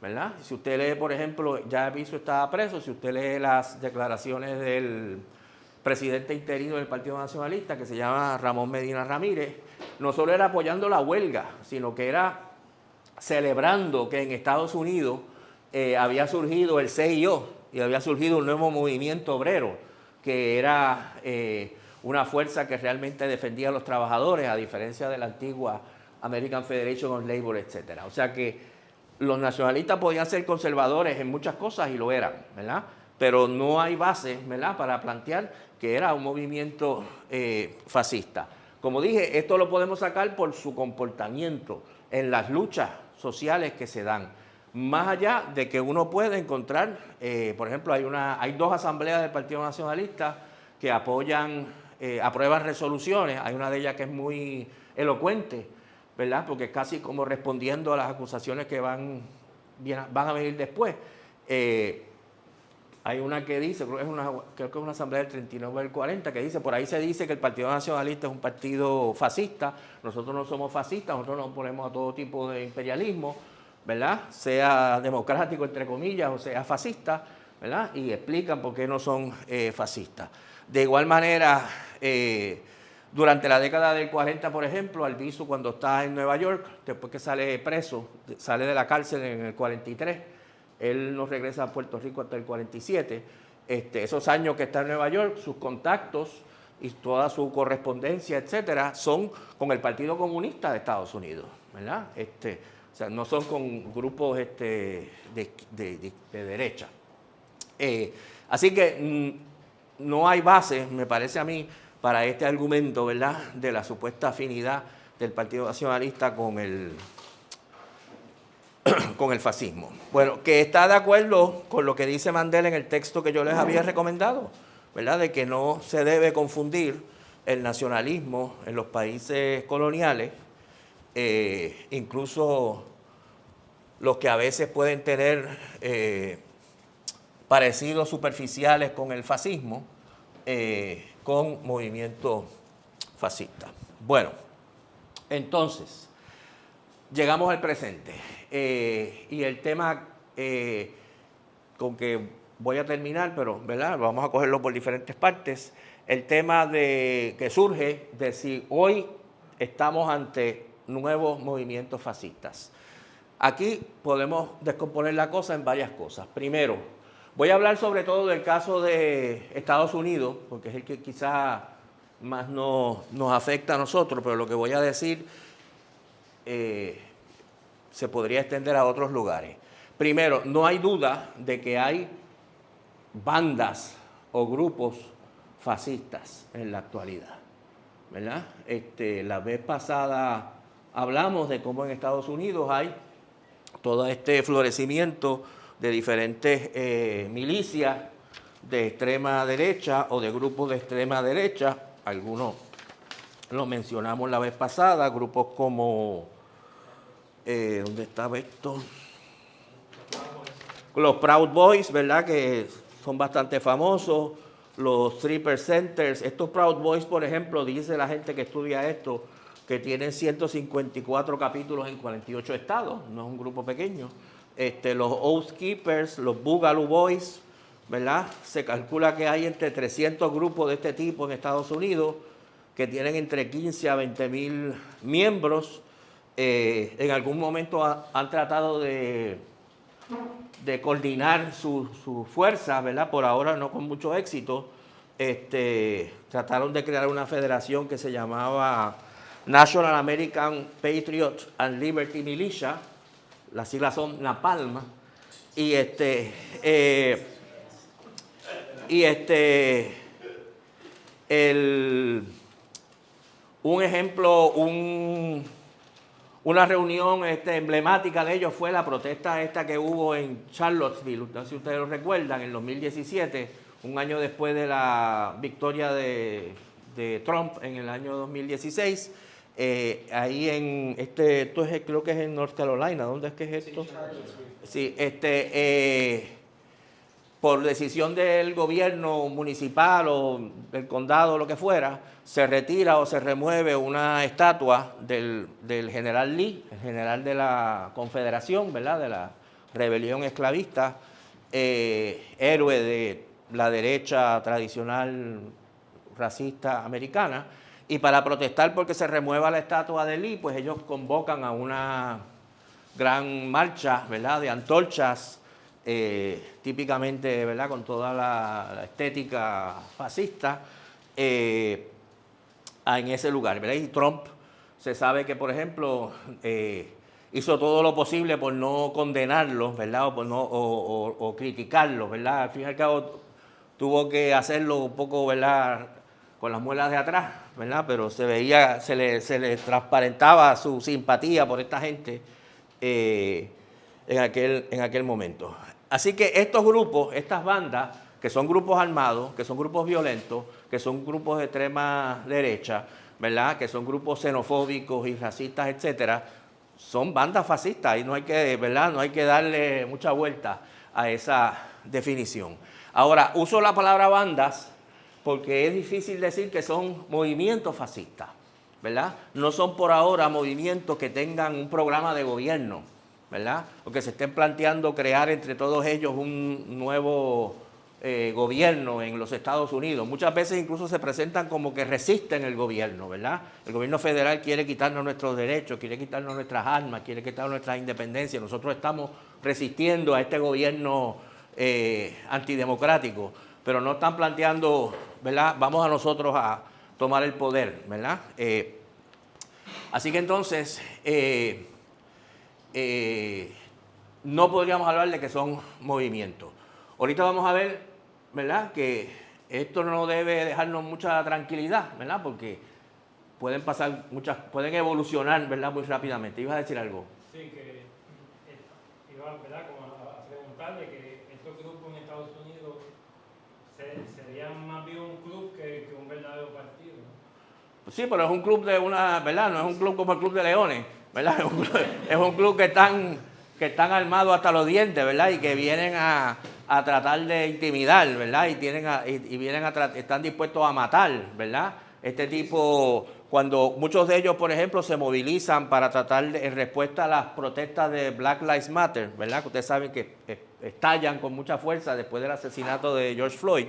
¿verdad? Si usted lee, por ejemplo, ya Viso estaba preso, si usted lee las declaraciones del presidente interino del Partido Nacionalista, que se llama Ramón Medina Ramírez, no solo era apoyando la huelga, sino que era celebrando que en Estados Unidos había surgido el CIO y había surgido un nuevo movimiento obrero, que era una fuerza que realmente defendía a los trabajadores, a diferencia de la antigua American Federation of Labor, etc. O sea que los nacionalistas podían ser conservadores en muchas cosas y lo eran, ¿verdad? Pero no hay base, ¿verdad?, para plantear que era un movimiento fascista. Como dije, esto lo podemos sacar por su comportamiento en las luchas sociales que se dan. Más allá de que uno puede encontrar, por ejemplo, hay dos asambleas del Partido Nacionalista que aprueban resoluciones. Hay una de ellas que es muy elocuente, ¿verdad?, porque es casi como respondiendo a las acusaciones que van a venir después. Hay una que dice, creo que es una asamblea del 39 o del 40, que dice, por ahí se dice que el Partido Nacionalista es un partido fascista. Nosotros no somos fascistas, nosotros nos oponemos a todo tipo de imperialismo, ¿verdad?, sea democrático, entre comillas, o sea fascista, ¿verdad?, y explican por qué no son fascistas. De igual manera, durante la década del 40, por ejemplo, Albizu, cuando está en Nueva York, después que sale preso, sale de la cárcel en el 43, él no regresa a Puerto Rico hasta el 47. Esos años que está en Nueva York, sus contactos y toda su correspondencia, etcétera, son con el Partido Comunista de Estados Unidos, ¿verdad? O sea, no son con grupos de derecha. Así que no hay base, me parece a mí, para este argumento, ¿verdad?, de la supuesta afinidad del Partido Nacionalista con el fascismo. Bueno, que está de acuerdo con lo que dice Mandela en el texto que yo les había recomendado, ¿verdad?, de que no se debe confundir el nacionalismo en los países coloniales, incluso los que a veces pueden tener parecidos superficiales con el fascismo, con movimientos fascistas. Bueno, entonces, llegamos al presente. Y el tema con que voy a terminar, pero ¿verdad?, vamos a cogerlo por diferentes partes. El tema que surge de si hoy estamos ante nuevos movimientos fascistas. Aquí podemos descomponer la cosa en varias cosas. Primero, voy a hablar sobre todo del caso de Estados Unidos, porque es el que quizás más nos afecta a nosotros, pero lo que voy a decir se podría extender a otros lugares. Primero, no hay duda de que hay bandas o grupos fascistas en la actualidad, ¿verdad? La vez pasada hablamos de cómo en Estados Unidos hay todo este florecimiento de diferentes milicias de extrema derecha o de grupos de extrema derecha. Algunos lo mencionamos la vez pasada, grupos como, ¿dónde estaba esto? Los Proud Boys, ¿verdad?, que son bastante famosos. Los Three Percenters. Estos Proud Boys, por ejemplo, dice la gente que estudia esto, que tienen 154 capítulos en 48 estados, no es un grupo pequeño. Los Oath Keepers, los Boogaloo Boys, ¿verdad? Se calcula que hay entre 300 grupos de este tipo en Estados Unidos, que tienen entre 15 a 20,000 miembros. En algún momento han tratado de coordinar su fuerza, ¿verdad? Por ahora no con mucho éxito. Trataron de crear una federación que se llamaba National American Patriot and Liberty Militia, las siglas son NAPALM, y un ejemplo, una reunión emblemática de ellos fue la protesta que hubo en Charlottesville, no sé si ustedes lo recuerdan, en 2017, un año después de la victoria de Trump en el año 2016. Ahí en esto creo que es en North Carolina. ¿Dónde es que es esto? Sí, por decisión del gobierno municipal o del condado o lo que fuera, se retira o se remueve una estatua del general Lee, el general de la Confederación, ¿verdad?, de la rebelión esclavista, héroe de la derecha tradicional racista americana, y para protestar porque se remueva la estatua de Lee, pues ellos convocan a una gran marcha, ¿verdad?, de antorchas, típicamente, ¿verdad?, con toda la estética fascista, en ese lugar, ¿verdad? Y Trump se sabe que, por ejemplo, hizo todo lo posible por no condenarlos, ¿verdad?, o por no o criticarlos, ¿verdad? Al fin y al cabo tuvo que hacerlo un poco, ¿verdad?, con las muelas de atrás, ¿verdad? Pero se veía, se le transparentaba su simpatía por esta gente en aquel momento. Así que estos grupos, estas bandas, que son grupos armados, que son grupos violentos, que son grupos de extrema derecha, ¿verdad?, que son grupos xenofóbicos y racistas, etcétera, son bandas fascistas y no hay que, ¿verdad?, no hay que darle mucha vuelta a esa definición. Ahora, uso la palabra bandas porque es difícil decir que son movimientos fascistas, ¿verdad? No son por ahora movimientos que tengan un programa de gobierno, ¿verdad?, o que se estén planteando crear entre todos ellos un nuevo gobierno en los Estados Unidos. Muchas veces incluso se presentan como que resisten el gobierno, ¿verdad? El gobierno federal quiere quitarnos nuestros derechos, quiere quitarnos nuestras armas, quiere quitarnos nuestra independencia. Nosotros estamos resistiendo a este gobierno antidemocrático, pero no están planteando, ¿verdad?, vamos a nosotros a tomar el poder, ¿verdad? Así que entonces no podríamos hablar de que son movimientos. Ahorita vamos a ver, ¿verdad?, que esto no debe dejarnos mucha tranquilidad, ¿verdad?, porque pueden pasar pueden evolucionar, ¿verdad?, muy rápidamente. ¿Ibas a decir algo? Sí, que iba, ¿verdad?, como a preguntarle que estos grupos en Estados Unidos serían más bien un club que un verdadero partido. Sí, pero es un club de una, ¿verdad?, no es un club como el Club de Leones, ¿verdad? Es un club que están armados hasta los dientes, ¿verdad?, y que vienen a tratar de intimidar, ¿verdad?, están dispuestos a matar, ¿verdad? Este tipo, cuando muchos de ellos, por ejemplo, se movilizan para tratar en respuesta a las protestas de Black Lives Matter, ¿verdad?, que ustedes saben que estallan con mucha fuerza después del asesinato de George Floyd,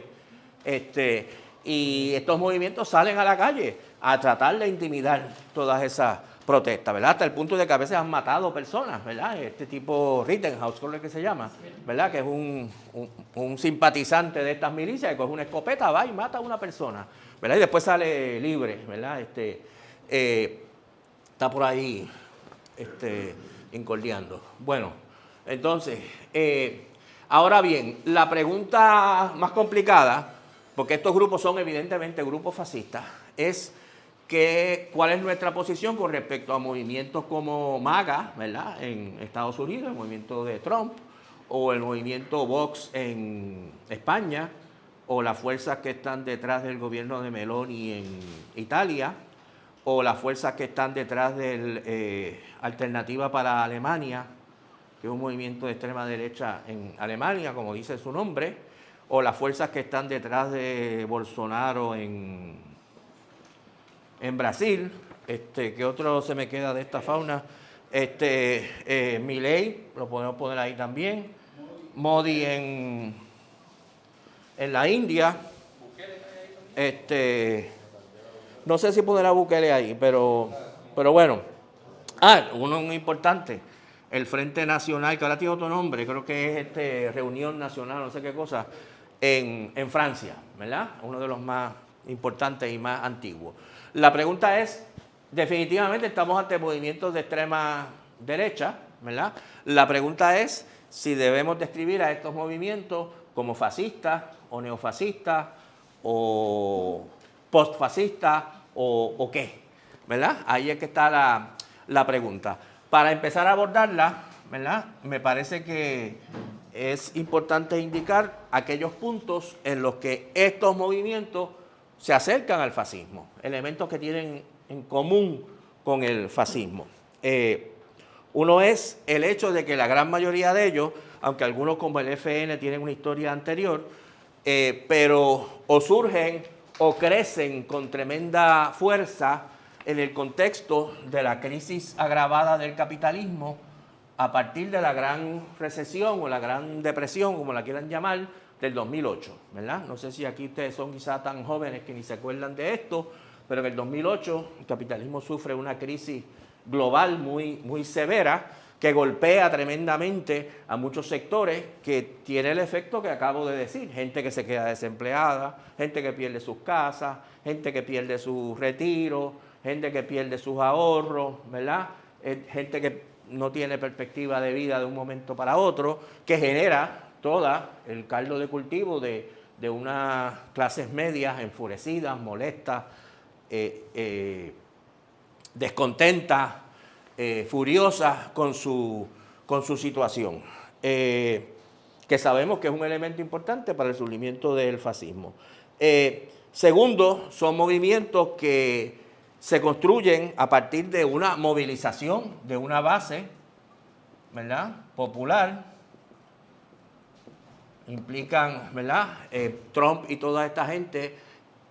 y estos movimientos salen a la calle a tratar de intimidar todas esas protestas, ¿verdad? Hasta el punto de que a veces han matado personas, ¿verdad? Este tipo Rittenhouse, ¿cómo es que se llama? ¿Verdad? Que es un simpatizante de estas milicias que coge una escopeta, va y mata a una persona, ¿verdad? Y después sale libre, ¿verdad? Está por ahí incordiando. Bueno, entonces, ahora bien, la pregunta más complicada, porque estos grupos son evidentemente grupos fascistas, es cuál es nuestra posición con respecto a movimientos como MAGA, ¿verdad?, en Estados Unidos, el movimiento de Trump, o el movimiento Vox en España, o las fuerzas que están detrás del gobierno de Meloni en Italia, o las fuerzas que están detrás del Alternativa para Alemania, que es un movimiento de extrema derecha en Alemania, como dice su nombre, o las fuerzas que están detrás de Bolsonaro en Brasil. ¿Qué otro se me queda de esta fauna? Milei, lo podemos poner ahí también. Modi en la India. No sé si poner a Bukele ahí, pero bueno. Uno muy importante, el Frente Nacional, que ahora tiene otro nombre, creo que es Reunión Nacional, no sé qué cosa, en Francia, ¿verdad? Uno de los más importantes y más antiguos. La pregunta es, definitivamente estamos ante movimientos de extrema derecha, ¿verdad? La pregunta es si debemos describir a estos movimientos como fascistas o neofascistas o postfascistas o qué, ¿verdad? Ahí es que está la pregunta. Para empezar a abordarla, ¿verdad?, me parece que es importante indicar aquellos puntos en los que estos movimientos se acercan al fascismo, elementos que tienen en común con el fascismo. Uno es el hecho de que la gran mayoría de ellos aunque algunos como el FN tienen una historia anterior, pero o surgen o crecen con tremenda fuerza en el contexto de la crisis agravada del capitalismo a partir de la gran recesión o la gran depresión, como la quieran llamar, del 2008, ¿verdad? No sé si aquí ustedes son quizás tan jóvenes que ni se acuerdan de esto, pero en el 2008 el capitalismo sufre una crisis global muy severa que golpea tremendamente a muchos sectores, que tiene el efecto que acabo de decir: gente que se queda desempleada, gente que pierde sus casas, gente que pierde su retiro, gente que pierde sus ahorros, ¿verdad? Gente que no tiene perspectiva de vida de un momento para otro, que genera todo el caldo de cultivo de unas clases medias enfurecidas, molestas, descontentas, furiosas con su situación, que sabemos que es un elemento importante para el surgimiento del fascismo. Segundo, son movimientos que se construyen a partir de una movilización, de una base, ¿verdad?, popular. Implican, ¿verdad? Trump y toda esta gente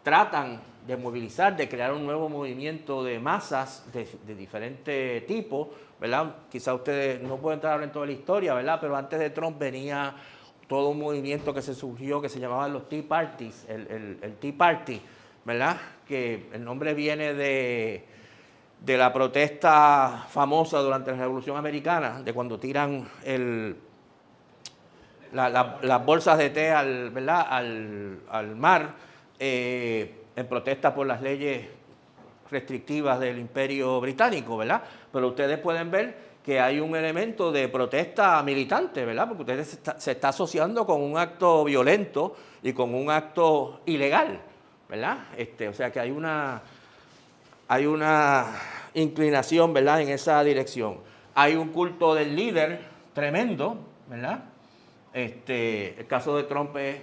tratan de movilizar, de crear un nuevo movimiento de masas de diferentes tipos, ¿verdad? Quizá ustedes no pueden entrar en toda la historia, ¿verdad? Pero antes de Trump venía todo un movimiento que se surgió, que se llamaban los Tea Parties, el Tea Party, ¿verdad? Que el nombre viene de la protesta famosa durante la Revolución Americana, de cuando tiran las bolsas de té ¿verdad?, al mar, en protesta por las leyes restrictivas del Imperio Británico, ¿verdad? Pero ustedes pueden ver que hay un elemento de protesta militante, ¿verdad? Porque ustedes se está asociando con un acto violento y con un acto ilegal, ¿verdad? O sea que hay una inclinación, ¿verdad?, en esa dirección. Hay un culto del líder tremendo, ¿verdad? El caso de Trump es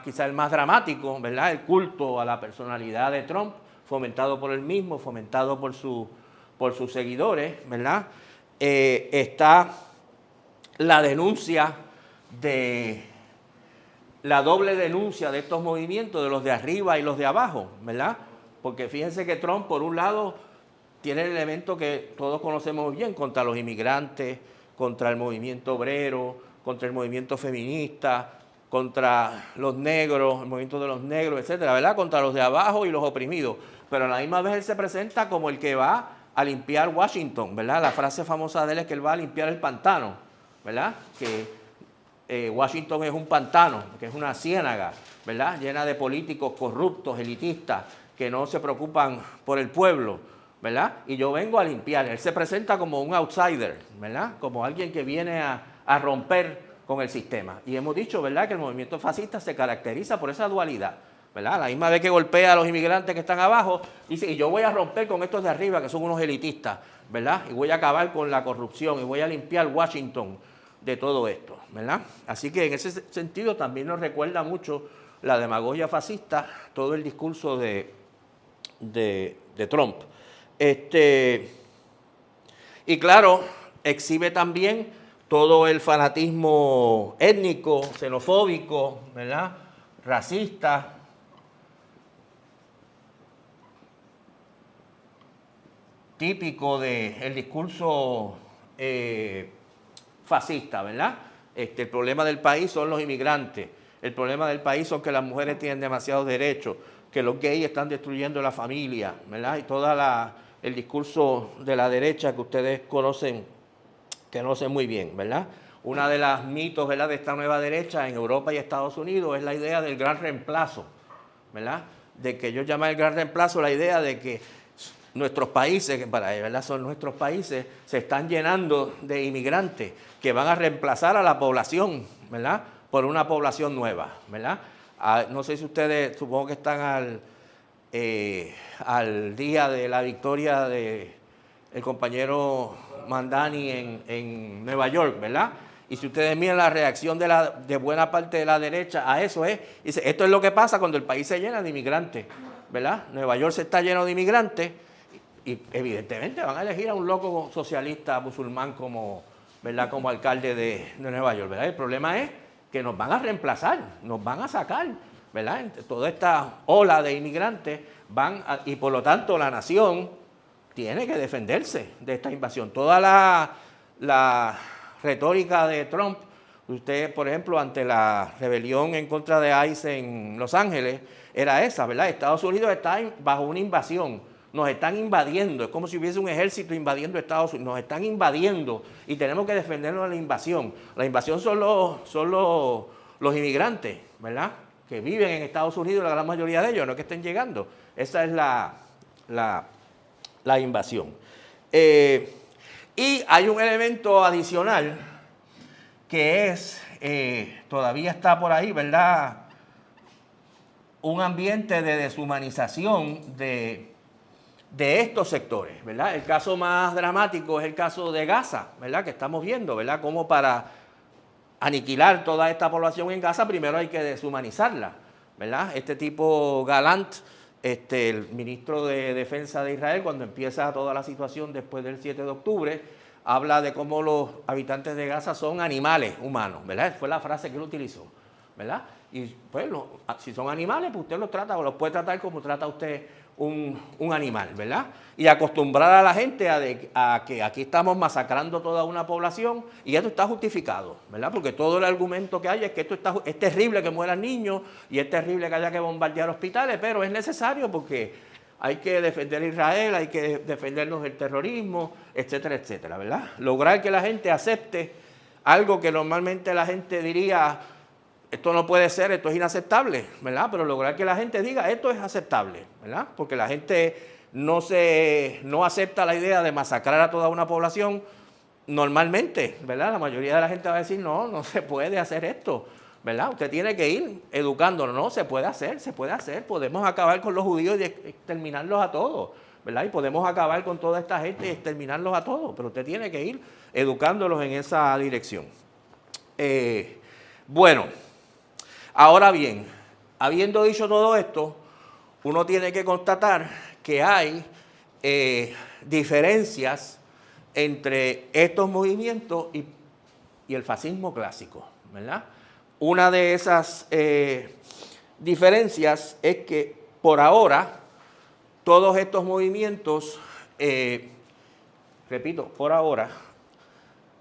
quizá el más dramático, ¿verdad? El culto a la personalidad de Trump, fomentado por él mismo, fomentado por sus seguidores, ¿verdad? Está la denuncia la doble denuncia de estos movimientos, de los de arriba y los de abajo, ¿verdad? Porque fíjense que Trump, por un lado, tiene el elemento que todos conocemos muy bien, contra los inmigrantes, contra el movimiento obrero, contra el movimiento feminista, contra los negros, el movimiento de los negros, etcétera, ¿verdad? Contra los de abajo y los oprimidos. Pero a la misma vez él se presenta como el que va a limpiar Washington, ¿verdad? La frase famosa de él es que él va a limpiar el pantano, ¿verdad? Que Washington es un pantano, que es una ciénaga, ¿verdad?, llena de políticos corruptos, elitistas, que no se preocupan por el pueblo, ¿verdad? Y yo vengo a limpiar. Él se presenta como un outsider, ¿verdad? Como alguien que viene a romper con el sistema. Y hemos dicho, ¿verdad?, que el movimiento fascista se caracteriza por esa dualidad, ¿verdad? A la misma vez que golpea a los inmigrantes que están abajo, dice: y yo voy a romper con estos de arriba, que son unos elitistas, ¿verdad? Y voy a acabar con la corrupción y voy a limpiar Washington de todo esto, ¿verdad? Así que en ese sentido también nos recuerda mucho la demagogia fascista, todo el discurso de Trump. Y claro, exhibe también todo el fanatismo étnico, xenofóbico, ¿verdad?, racista, típico del discurso fascista, ¿verdad? El problema del país son los inmigrantes, el problema del país son que las mujeres tienen demasiados derechos, que los gays están destruyendo la familia, ¿verdad? Y todo el discurso de la derecha que ustedes conocen muy bien, ¿verdad? Una de las mitos, ¿verdad?, de esta nueva derecha en Europa y Estados Unidos es la idea del gran reemplazo, ¿verdad? De que ellos llaman el gran reemplazo la idea de que nuestros países, que para ellos, ¿verdad?, son nuestros países, se están llenando de inmigrantes que van a reemplazar a la población, ¿verdad?, por una población nueva, ¿verdad? No sé si ustedes, supongo que están al día de la victoria del compañero Mandani en Nueva York, ¿verdad? Y si ustedes miran la reacción de buena parte de la derecha a eso, dice: esto es lo que pasa cuando el país se llena de inmigrantes, ¿verdad? Nueva York se está lleno de inmigrantes y evidentemente van a elegir a un loco socialista musulmán como ¿verdad?, como alcalde de Nueva York, ¿verdad? El problema es que nos van a reemplazar, nos van a sacar, ¿verdad? Toda esta ola de inmigrantes y por lo tanto la nación tiene que defenderse de esta invasión. Toda la retórica de Trump, usted, por ejemplo, ante la rebelión en contra de ICE en Los Ángeles, era esa, ¿verdad? Estados Unidos está bajo una invasión, nos están invadiendo, es como si hubiese un ejército invadiendo Estados Unidos, nos están invadiendo y tenemos que defendernos de la invasión. La invasión son los inmigrantes, ¿verdad?, que viven en Estados Unidos, la gran mayoría de ellos, no que estén llegando. Esa es la invasión. Y hay un elemento adicional que es, todavía está por ahí, ¿verdad?, un ambiente de deshumanización de estos sectores, ¿verdad? El caso más dramático es el caso de Gaza, ¿verdad?, que estamos viendo, ¿verdad?, cómo para aniquilar toda esta población en Gaza primero hay que deshumanizarla, ¿verdad? Este tipo Galant, el ministro de Defensa de Israel, cuando empieza toda la situación después del 7 de octubre, habla de cómo los habitantes de Gaza son animales humanos, ¿verdad? Fue la frase que él utilizó, ¿verdad? Y pues si son animales, pues usted los trata o los puede tratar como trata usted un animal, ¿verdad? Y acostumbrar a la gente a que aquí estamos masacrando toda una población y esto está justificado, ¿verdad? Porque todo el argumento que hay es que es terrible que mueran niños y es terrible que haya que bombardear hospitales, pero es necesario porque hay que defender a Israel, hay que defendernos del terrorismo, etcétera, etcétera, ¿verdad? Lograr que la gente acepte algo que normalmente la gente diría, esto no puede ser, esto es inaceptable, ¿verdad? Pero lograr que la gente diga, esto es aceptable, ¿verdad? Porque la gente no acepta la idea de masacrar a toda una población normalmente, ¿verdad? La mayoría de la gente va a decir, no se puede hacer esto, ¿verdad? Usted tiene que ir educándolo, no, se puede hacer, podemos acabar con los judíos y exterminarlos a todos, ¿verdad? Y podemos acabar con toda esta gente y exterminarlos a todos, pero usted tiene que ir educándolos en esa dirección. Bueno, ahora bien, habiendo dicho todo esto, uno tiene que constatar que hay diferencias entre estos movimientos y el fascismo clásico, ¿verdad? Una de esas diferencias es que por ahora todos estos movimientos, repito, por ahora,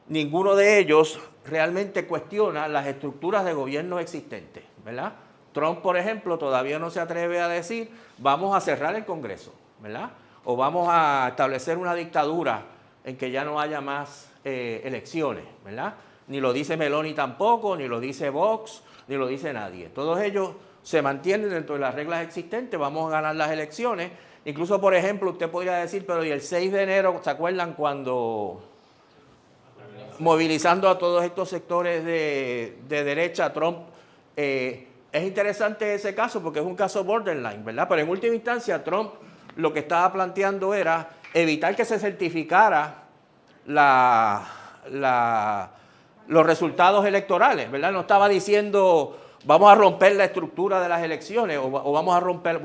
ninguno de ellos realmente cuestiona las estructuras de gobierno existentes, ¿verdad? Trump, por ejemplo, todavía no se atreve a decir, vamos a cerrar el Congreso, ¿verdad? O vamos a establecer una dictadura en que ya no haya más elecciones, ¿verdad? Ni lo dice Meloni tampoco, ni lo dice Vox, ni lo dice nadie. Todos ellos se mantienen dentro de las reglas existentes, vamos a ganar las elecciones. Incluso, por ejemplo, usted podría decir, pero ¿y el 6 de enero, ¿se acuerdan cuando movilizando a todos estos sectores de derecha, Trump? Es interesante ese caso porque es un caso borderline, ¿verdad? Pero en última instancia, Trump lo que estaba planteando era evitar que se certificara los resultados electorales, ¿verdad? No estaba diciendo vamos a romper la estructura de las elecciones o vamos a romper,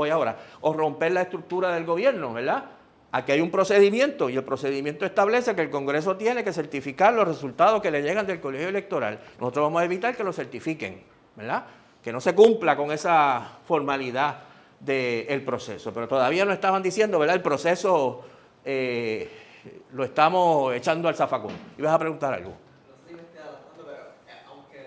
romper la estructura del gobierno, ¿verdad? Aquí hay un procedimiento y el procedimiento establece que el Congreso tiene que certificar los resultados que le llegan del colegio electoral. Nosotros vamos a evitar que lo certifiquen, ¿verdad? Que no se cumpla con esa formalidad del proceso. Pero todavía no estaban diciendo, ¿verdad? El proceso lo estamos echando al zafacón. ¿Ibas a preguntar algo? No sé si me estoy adaptando, pero aunque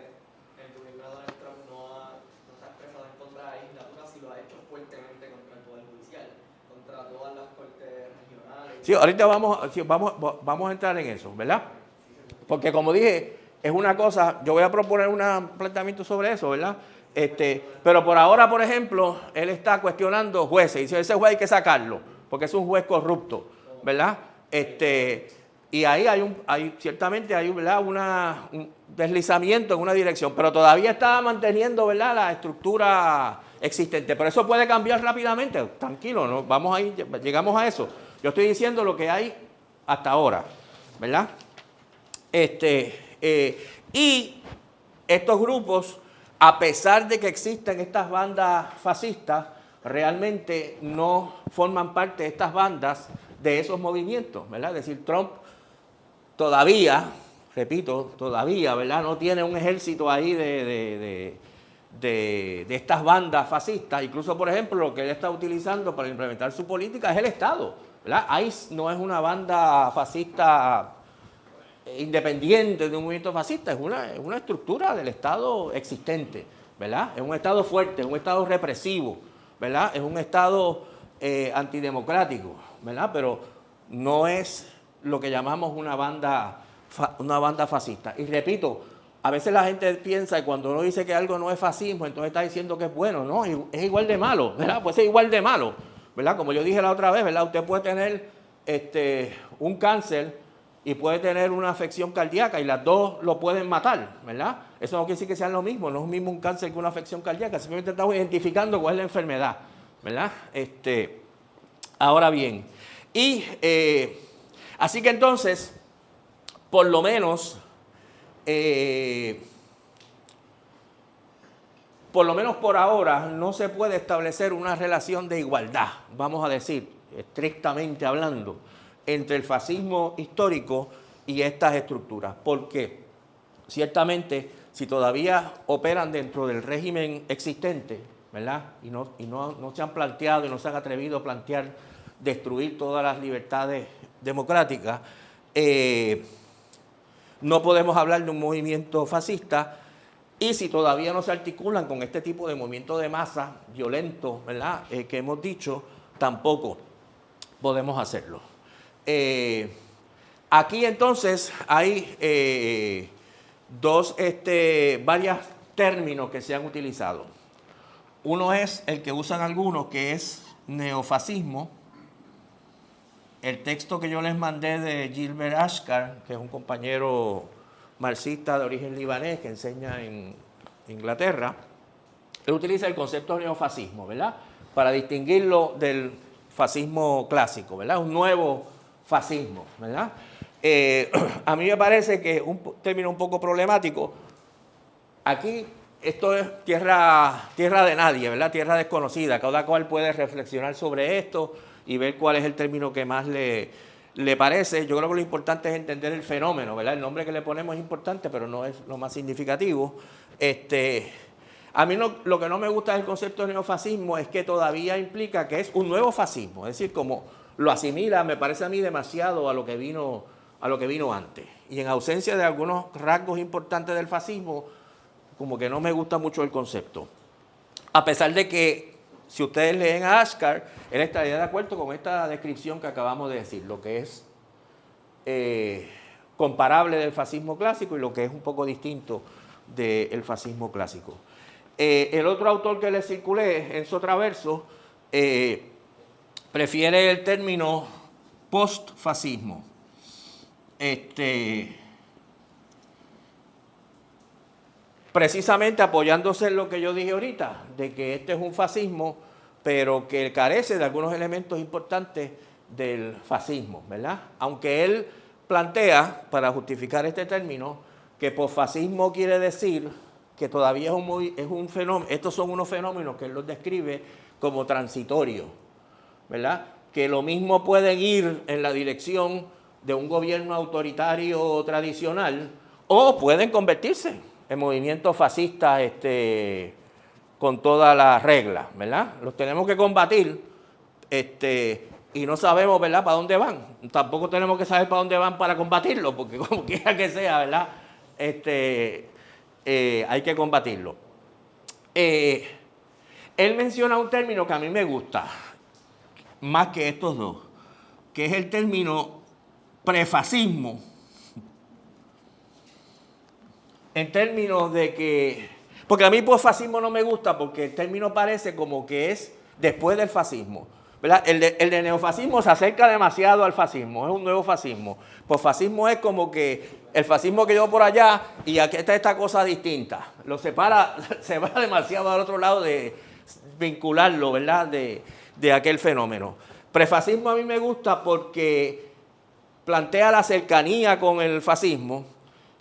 el gobierno de Donald Trump no se ha expresado en contra de la legislatura, sí lo ha hecho fuertemente contra el Poder Judicial, contra todas las cortes regionales. Sí, ahorita vamos a entrar en eso, ¿verdad? Porque como dije, es una cosa, yo voy a proponer un planteamiento sobre eso, ¿verdad? Pero por ahora, por ejemplo, él está cuestionando jueces. Y dice, ese juez hay que sacarlo, porque es un juez corrupto, ¿verdad? Y ahí ciertamente hay, ¿verdad?, un deslizamiento en una dirección, pero todavía está manteniendo, ¿verdad?, la estructura existente. Pero eso puede cambiar rápidamente, tranquilo, ¿no? Llegamos a eso. Yo estoy diciendo lo que hay hasta ahora, ¿verdad? Y estos grupos, a pesar de que existen estas bandas fascistas, realmente no forman parte de estas bandas de esos movimientos, ¿verdad? Es decir, Trump todavía repito, todavía, ¿verdad? No tiene un ejército ahí de estas bandas fascistas. Incluso, por ejemplo, lo que él está utilizando para implementar su política es el Estado, ¿verdad? ICE no es una banda fascista independiente de un movimiento fascista, es una estructura del Estado existente, ¿verdad? Es un Estado fuerte, es un Estado represivo, ¿verdad? Es un Estado antidemocrático, ¿verdad? Pero no es lo que llamamos una banda fascista. Y repito, a veces la gente piensa que cuando uno dice que algo no es fascismo, entonces está diciendo que es bueno, no, es igual de malo, ¿verdad? Pues es igual de malo, ¿verdad? Como yo dije la otra vez, ¿verdad? Usted puede tener un cáncer y puede tener una afección cardíaca y las dos lo pueden matar, ¿verdad? Eso no quiere decir que sean lo mismo, no es lo mismo un cáncer que una afección cardíaca, simplemente estamos identificando cuál es la enfermedad, ¿verdad? Ahora bien, así que entonces, por lo menos por ahora, no se puede establecer una relación de igualdad, vamos a decir, estrictamente hablando, entre el fascismo histórico y estas estructuras. Porque ciertamente, si todavía operan dentro del régimen existente, ¿verdad? Y no se han planteado y no se han atrevido a plantear destruir todas las libertades democráticas, no podemos hablar de un movimiento fascista. Y si todavía no se articulan con este tipo de movimiento de masa violento, ¿verdad? Que hemos dicho, tampoco podemos hacerlo. Aquí entonces hay varios términos que se han utilizado. Uno es el que usan algunos, que es neofascismo. El texto que yo les mandé de Gilbert Achcar, que es un compañero marxista de origen libanés que enseña en Inglaterra, él utiliza el concepto de neofascismo, ¿verdad? Para distinguirlo del fascismo clásico, ¿verdad? Un nuevo fascismo, ¿verdad? A mí me parece que es un término un poco problemático. Aquí esto es tierra de nadie, ¿verdad? Tierra desconocida. Cada cual puede reflexionar sobre esto y ver cuál es el término que más le parece. Yo creo que lo importante es entender el fenómeno, ¿verdad? El nombre que le ponemos es importante, pero no es lo más significativo. A mí lo que no me gusta del concepto de neofascismo es que todavía implica que es un nuevo fascismo, es decir, como lo asimila, me parece a mí, demasiado a lo que vino antes. Y en ausencia de algunos rasgos importantes del fascismo, como que no me gusta mucho el concepto. A pesar de que, si ustedes leen a Achcar, él estaría de acuerdo con esta descripción que acabamos de decir, lo que es comparable del fascismo clásico y lo que es un poco distinto del fascismo clásico. El otro autor que les circulé, Enzo Traverso, prefiere el término postfascismo. Precisamente apoyándose en lo que yo dije ahorita, de que este es un fascismo, pero que carece de algunos elementos importantes del fascismo, ¿verdad? Aunque él plantea, para justificar este término, que posfascismo quiere decir que todavía es un fenómeno, estos son unos fenómenos que él los describe como transitorios, ¿verdad? Que lo mismo pueden ir en la dirección de un gobierno autoritario tradicional o pueden convertirse en movimientos fascistas con todas las reglas, ¿verdad? Los tenemos que combatir y no sabemos, ¿verdad?, para dónde van. Tampoco tenemos que saber para dónde van para combatirlo, porque como quiera que sea, ¿verdad?, hay que combatirlo. Él menciona un término que a mí me gusta, más que estos dos, que es el término prefascismo, en términos de que, porque a mí posfascismo no me gusta porque el término parece como que es después del fascismo, ¿verdad? El de neofascismo se acerca demasiado al fascismo, es un nuevo fascismo. Posfascismo es como que el fascismo que llevó por allá y aquí está esta cosa distinta. Lo separa, se va demasiado al otro lado de vincularlo, ¿verdad?, de aquel fenómeno. Prefascismo a mí me gusta porque plantea la cercanía con el fascismo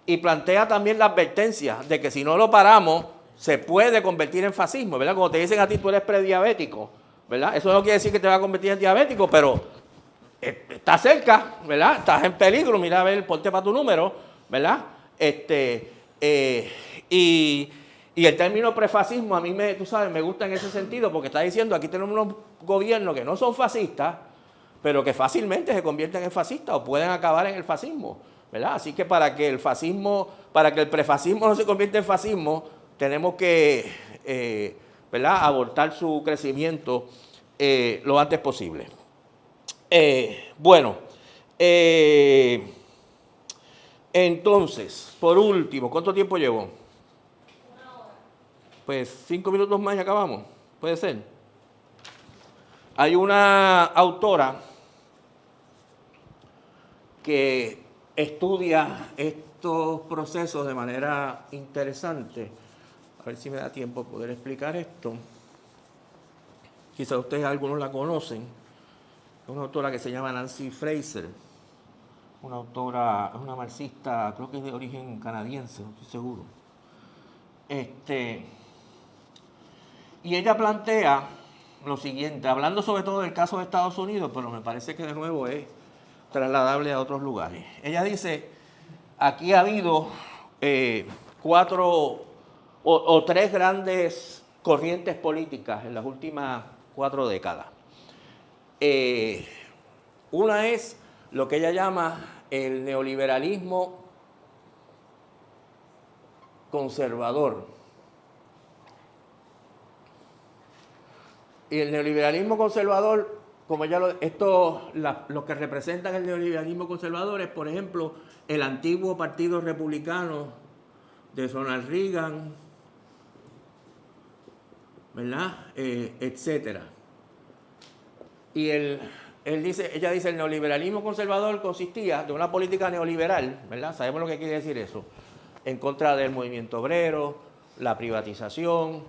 y plantea también la advertencia de que si no lo paramos se puede convertir en fascismo, ¿verdad? Como te dicen a ti, tú eres prediabético, ¿verdad? Eso no quiere decir que te va a convertir en diabético, pero estás cerca, ¿verdad? Estás en peligro, mira a ver, ponte para tu número, ¿verdad? Y el término prefascismo a mí tú sabes, me gusta en ese sentido porque está diciendo aquí tenemos unos gobiernos que no son fascistas, pero que fácilmente se convierten en fascistas o pueden acabar en el fascismo, ¿verdad? Así que para que el prefascismo no se convierta en fascismo, tenemos que, ¿verdad?, abortar su crecimiento lo antes posible. Entonces, por último, ¿cuánto tiempo llevo? 1 hora. Pues 5 minutos más y acabamos. Puede ser. Hay una autora que estudia estos procesos de manera interesante. A ver si me da tiempo poder explicar esto. Quizá ustedes algunos la conocen. Es una autora que se llama Nancy Fraser. Una autora, es una marxista, creo que es de origen canadiense, no estoy seguro. Y ella plantea lo siguiente, hablando sobre todo del caso de Estados Unidos, pero me parece que de nuevo es trasladable a otros lugares. Ella dice, aquí ha habido 4 o 3 grandes corrientes políticas en las últimas 4 décadas. Una es lo que ella llama el neoliberalismo conservador. Y el neoliberalismo conservador, como ya los que representan el neoliberalismo conservador es, por ejemplo, el antiguo Partido Republicano de Ronald Reagan, ¿verdad? Etcétera. Y ella dice, el neoliberalismo conservador consistía de una política neoliberal, ¿verdad? Sabemos lo que quiere decir eso. En contra del movimiento obrero, la privatización,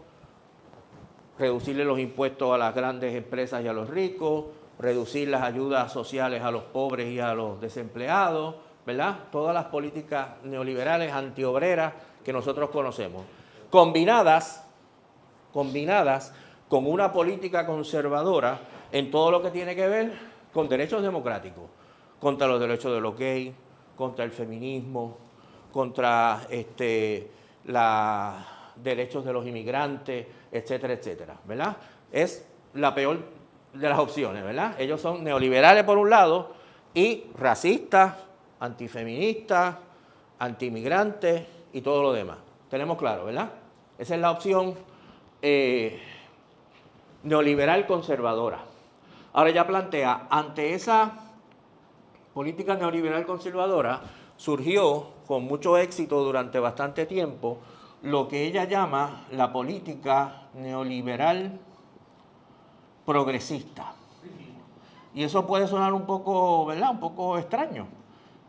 reducirle los impuestos a las grandes empresas y a los ricos, reducir las ayudas sociales a los pobres y a los desempleados, ¿verdad? Todas las políticas neoliberales antiobreras que nosotros conocemos, combinadas con una política conservadora en todo lo que tiene que ver con derechos democráticos, contra los derechos de los gays, contra el feminismo, contra los derechos de los inmigrantes, etcétera, etcétera, ¿verdad? Es la peor de las opciones, ¿verdad? Ellos son neoliberales por un lado y racistas, antifeministas, antiinmigrantes y todo lo demás. Tenemos claro, ¿verdad? Esa es la opción neoliberal conservadora. Ahora ella plantea, ante esa política neoliberal conservadora, surgió con mucho éxito durante bastante tiempo lo que ella llama la política neoliberal progresista. Y eso puede sonar un poco, ¿verdad?, un poco extraño.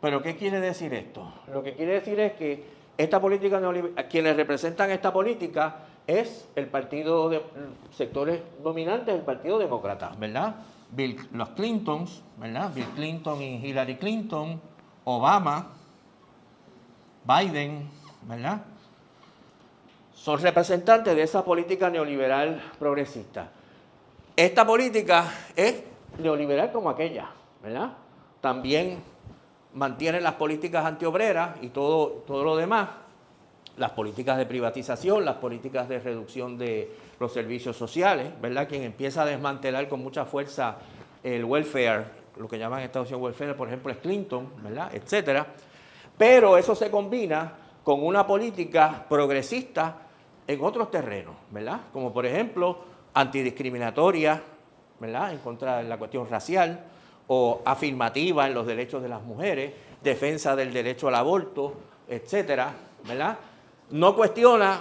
Pero ¿qué quiere decir esto? Lo que quiere decir es que esta política neoliberal, quienes representan esta política es el partido de sectores dominantes del Partido Demócrata, ¿verdad? Los Clintons, ¿verdad? Bill Clinton y Hillary Clinton, Obama, Biden, ¿verdad? Son representantes de esa política neoliberal progresista. Esta política es neoliberal como aquella, ¿verdad? También mantiene las políticas antiobreras y todo lo demás, las políticas de privatización, las políticas de reducción de los servicios sociales, ¿verdad? Quien empieza a desmantelar con mucha fuerza el welfare, lo que llaman en Estados Unidos welfare, por ejemplo, es Clinton, ¿verdad?, etcétera. Pero eso se combina con una política progresista en otros terrenos, ¿verdad? Como por ejemplo, antidiscriminatoria, ¿verdad?, en contra de la cuestión racial, o afirmativa en los derechos de las mujeres, defensa del derecho al aborto, etcétera, ¿verdad? No cuestiona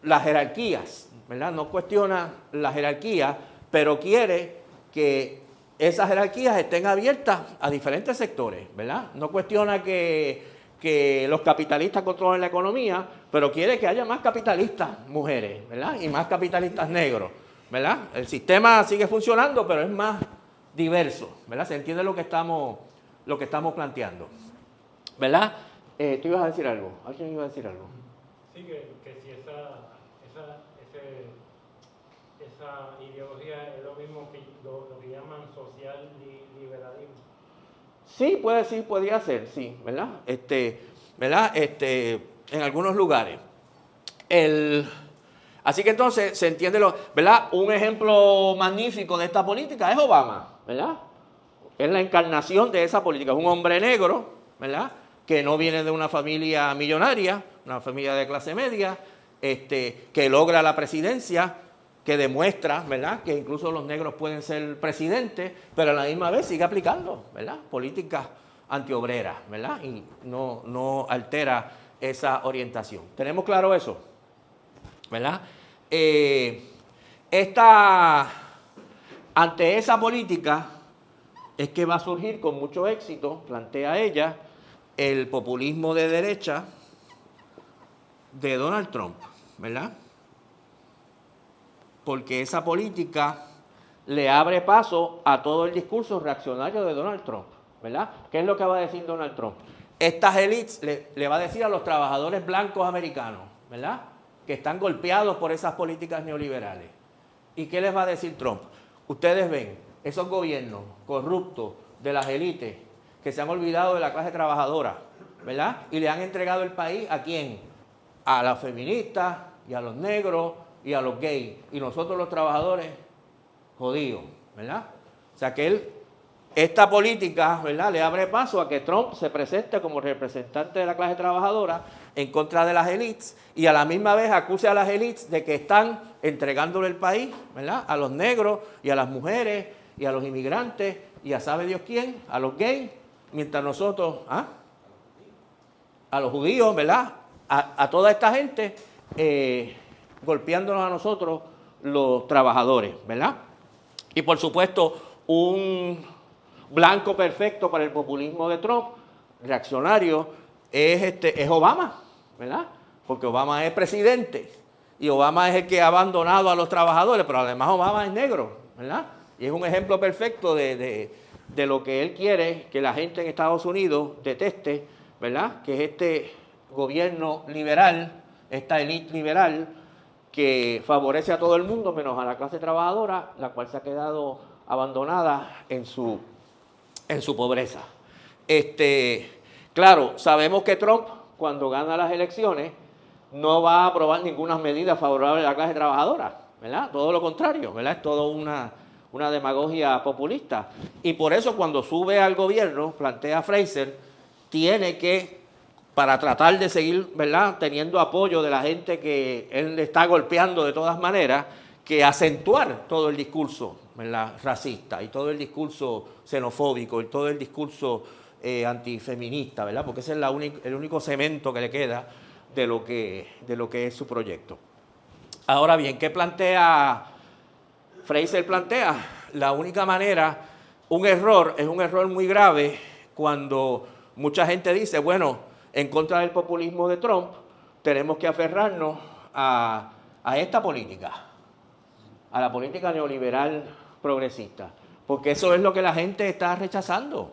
las jerarquías, ¿verdad? No cuestiona la jerarquía, pero quiere que esas jerarquías estén abiertas a diferentes sectores, ¿verdad? No cuestiona que los capitalistas controlen la economía, pero quiere que haya más capitalistas mujeres, ¿verdad? Y más capitalistas negros, ¿verdad? El sistema sigue funcionando, pero es más diverso, ¿verdad? Se entiende lo que estamos planteando, ¿verdad? Tú ibas a decir algo, ¿alguien iba a decir algo? Sí, que si esa ideología es lo mismo que lo que llaman social liberalismo. Sí, podría ser, sí, ¿verdad? ¿verdad? En algunos lugares. Así que entonces se entiende, ¿verdad? Un ejemplo magnífico de esta política es Obama, ¿verdad? Es la encarnación de esa política. Es un hombre negro, ¿verdad? Que no viene de una familia millonaria, una familia de clase media, que logra la presidencia, que demuestra, ¿verdad?, que incluso los negros pueden ser presidentes, pero a la misma vez sigue aplicando, ¿verdad?, políticas antiobreras, ¿verdad?, y no altera esa orientación. ¿Tenemos claro eso? ¿Verdad? Ante esa política es que va a surgir con mucho éxito, plantea ella, el populismo de derecha de Donald Trump, ¿verdad? Porque esa política le abre paso a todo el discurso reaccionario de Donald Trump, ¿verdad? ¿Qué es lo que va a decir Donald Trump? Estas élites le va a decir a los trabajadores blancos americanos, ¿verdad?, que están golpeados por esas políticas neoliberales. ¿Y qué les va a decir Trump? Ustedes ven esos gobiernos corruptos de las élites que se han olvidado de la clase trabajadora, ¿verdad? Y le han entregado el país ¿a quién? A las feministas y a los negros y a los gays. Y nosotros los trabajadores, jodidos, ¿verdad? O sea que esta política, ¿verdad?, le abre paso a que Trump se presente como representante de la clase trabajadora en contra de las élites y a la misma vez acuse a las élites de que están entregándole el país, ¿verdad?, a los negros y a las mujeres y a los inmigrantes y a sabe Dios quién, a los gays, mientras nosotros, a los judíos, ¿verdad?, a toda esta gente golpeándonos a nosotros los trabajadores, ¿verdad? Y por supuesto un blanco perfecto para el populismo de Trump, reaccionario, es Obama, ¿verdad? Porque Obama es presidente y Obama es el que ha abandonado a los trabajadores, pero además Obama es negro, ¿verdad? Y es un ejemplo perfecto de lo que él quiere que la gente en Estados Unidos deteste, ¿verdad? Que es este gobierno liberal, esta élite liberal que favorece a todo el mundo menos a la clase trabajadora, la cual se ha quedado abandonada en su pobreza. Claro, sabemos que Trump, cuando gana las elecciones, no va a aprobar ninguna medida favorable a la clase trabajadora, ¿verdad? Todo lo contrario, ¿verdad? Es todo una demagogia populista. Y por eso cuando sube al gobierno, plantea Fraser, tiene que, para tratar de seguir, ¿verdad?, teniendo apoyo de la gente que él le está golpeando de todas maneras, que acentuar todo el discurso, ¿verdad?, racista y todo el discurso xenofóbico y todo el discurso antifeminista, ¿verdad?, porque ese es el único cemento que le queda de lo que es su proyecto. Ahora bien, ¿qué plantea Fraser? Plantea la única manera, es un error muy grave cuando mucha gente dice, bueno, en contra del populismo de Trump, tenemos que aferrarnos a esta política, a la política neoliberal progresista, porque eso es lo que la gente está rechazando,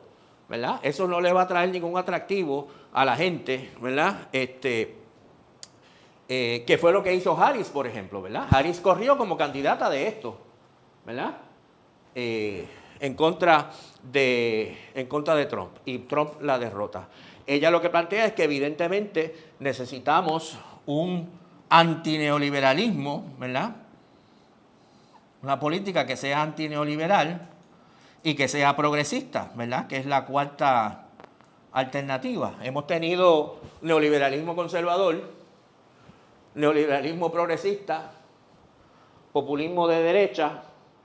¿verdad? Eso no le va a traer ningún atractivo a la gente, ¿verdad? Que fue lo que hizo Harris, por ejemplo, ¿verdad? Harris corrió como candidata de esto, ¿verdad? En contra de Trump, y Trump la derrota. Ella lo que plantea es que evidentemente necesitamos un antineoliberalismo, ¿verdad? Una política que sea antineoliberal y que sea progresista, ¿verdad?, que es la cuarta alternativa. Hemos tenido neoliberalismo conservador, neoliberalismo progresista, populismo de derecha,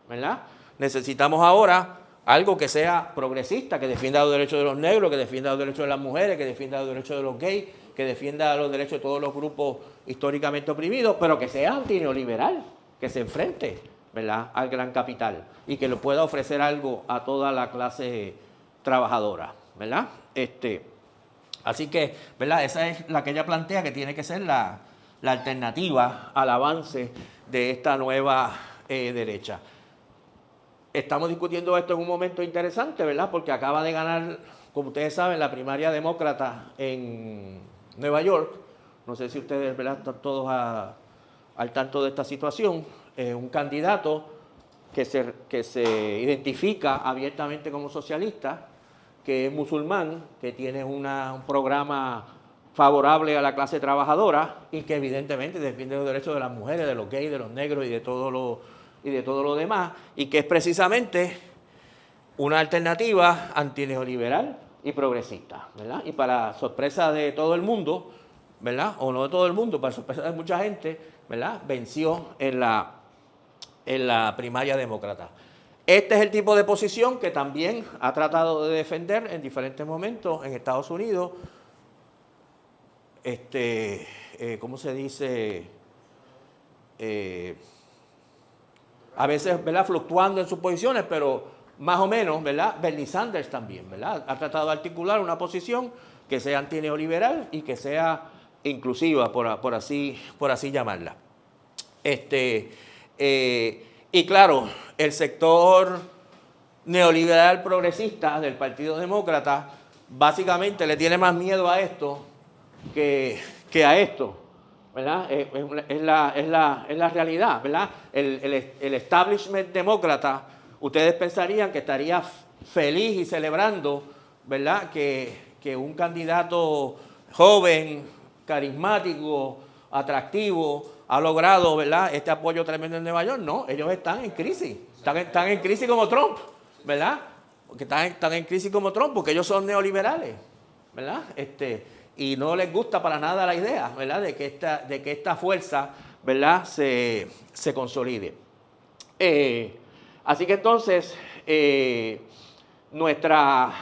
¿verdad? Necesitamos ahora algo que sea progresista, que defienda los derechos de los negros, que defienda los derechos de las mujeres, que defienda los derechos de los gays, que defienda los derechos de todos los grupos históricamente oprimidos, pero que sea antineoliberal, que se enfrente, ¿verdad?, al gran capital y que le pueda ofrecer algo a toda la clase trabajadora, ¿verdad? Así que, ¿verdad?, esa es la que ella plantea que tiene que ser la alternativa al avance de esta nueva derecha. Estamos discutiendo esto en un momento interesante, ¿verdad?, porque acaba de ganar, como ustedes saben, la primaria demócrata en Nueva York. No sé si ustedes, ¿verdad?, están todos al tanto de esta situación. Un candidato que se identifica abiertamente como socialista, que es musulmán, que tiene un programa favorable a la clase trabajadora y que evidentemente defiende los derechos de las mujeres, de los gays, de los negros y de todo lo demás, y que es precisamente una alternativa antineoliberal y progresista, ¿verdad? Y para sorpresa de todo el mundo, ¿verdad? O no de todo el mundo, para sorpresa de mucha gente, ¿verdad? Venció en la primaria demócrata. Este es el tipo de posición que también ha tratado de defender en diferentes momentos en Estados Unidos. ¿Cómo se dice? A veces, ¿verdad?, fluctuando en sus posiciones, pero más o menos, ¿verdad? Bernie Sanders también, ¿verdad? Ha tratado de articular una posición que sea antineoliberal y que sea inclusiva, por así llamarla. Y claro, el sector neoliberal progresista del Partido Demócrata básicamente le tiene más miedo a esto que a esto, ¿verdad? Es la realidad, ¿verdad? El establishment demócrata, ustedes pensarían que estaría feliz y celebrando, ¿verdad?, que un candidato joven, carismático, atractivo, ha logrado, ¿verdad?, este apoyo tremendo en Nueva York. No, ellos están en crisis, están en crisis como Trump, ¿verdad? Porque están en crisis como Trump, porque ellos son neoliberales, ¿verdad? Y no les gusta para nada la idea, ¿verdad?, de que esta fuerza, ¿verdad?, se consolide. Así que entonces, nuestra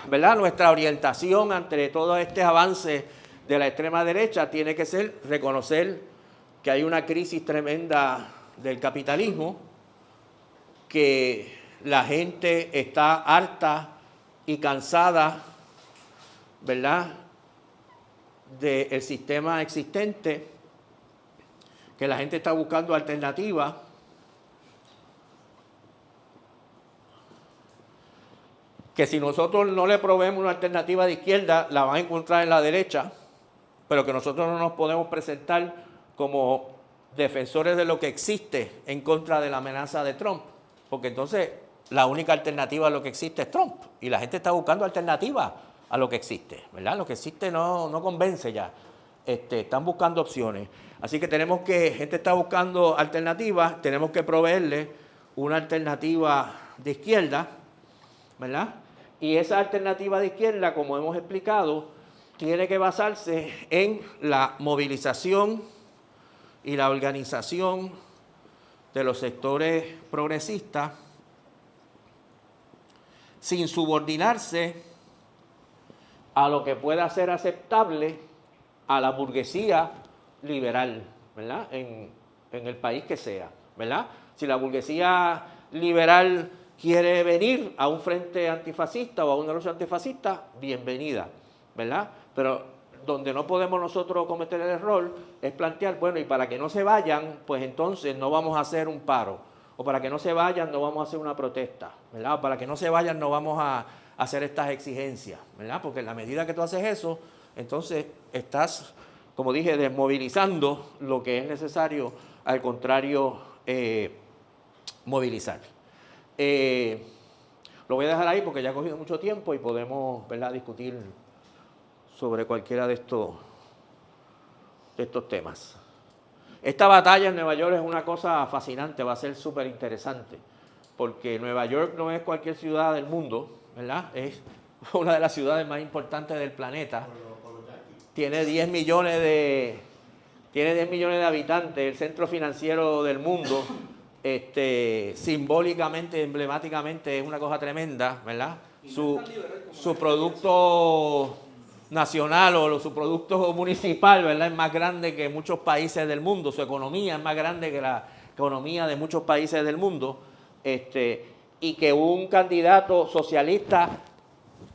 orientación ante todo este avance de la extrema derecha tiene que ser reconocer que hay una crisis tremenda del capitalismo, que la gente está harta y cansada, ¿verdad?, del sistema existente, que la gente está buscando alternativas, que si nosotros no le proveemos una alternativa de izquierda, la van a encontrar en la derecha, pero que nosotros no nos podemos presentar como defensores de lo que existe en contra de la amenaza de Trump, porque entonces la única alternativa a lo que existe es Trump, y la gente está buscando alternativas a lo que existe, ¿verdad? Lo que existe no convence ya, están buscando opciones. Así que gente está buscando alternativas, tenemos que proveerle una alternativa de izquierda, ¿verdad? Y esa alternativa de izquierda, como hemos explicado, tiene que basarse en la movilización y la organización de los sectores progresistas sin subordinarse a lo que pueda ser aceptable a la burguesía liberal, ¿verdad?, en el país que sea, ¿verdad? Si la burguesía liberal quiere venir a un frente antifascista o a una lucha antifascista, bienvenida, ¿verdad? Pero donde no podemos nosotros cometer el error es plantear, bueno, y para que no se vayan, pues entonces no vamos a hacer un paro, o para que no se vayan no vamos a hacer una protesta, ¿verdad? O para que no se vayan no vamos a hacer estas exigencias, ¿verdad? Porque en la medida que tú haces eso, entonces estás, como dije, desmovilizando lo que es necesario, al contrario, movilizar. Lo voy a dejar ahí porque ya ha cogido mucho tiempo y podemos, ¿verdad?, discutir sobre cualquiera de estos temas. Esta batalla en Nueva York es una cosa fascinante, va a ser súper interesante, porque Nueva York no es cualquier ciudad del mundo, ¿verdad? Es una de las ciudades más importantes del planeta. Tiene 10 millones de habitantes, el centro financiero del mundo. Simbólicamente, emblemáticamente es una cosa tremenda, ¿verdad? Su producto nacional o su producto municipal, ¿verdad?, es más grande que muchos países del mundo, su economía es más grande que la economía de muchos países del mundo, y que un candidato socialista,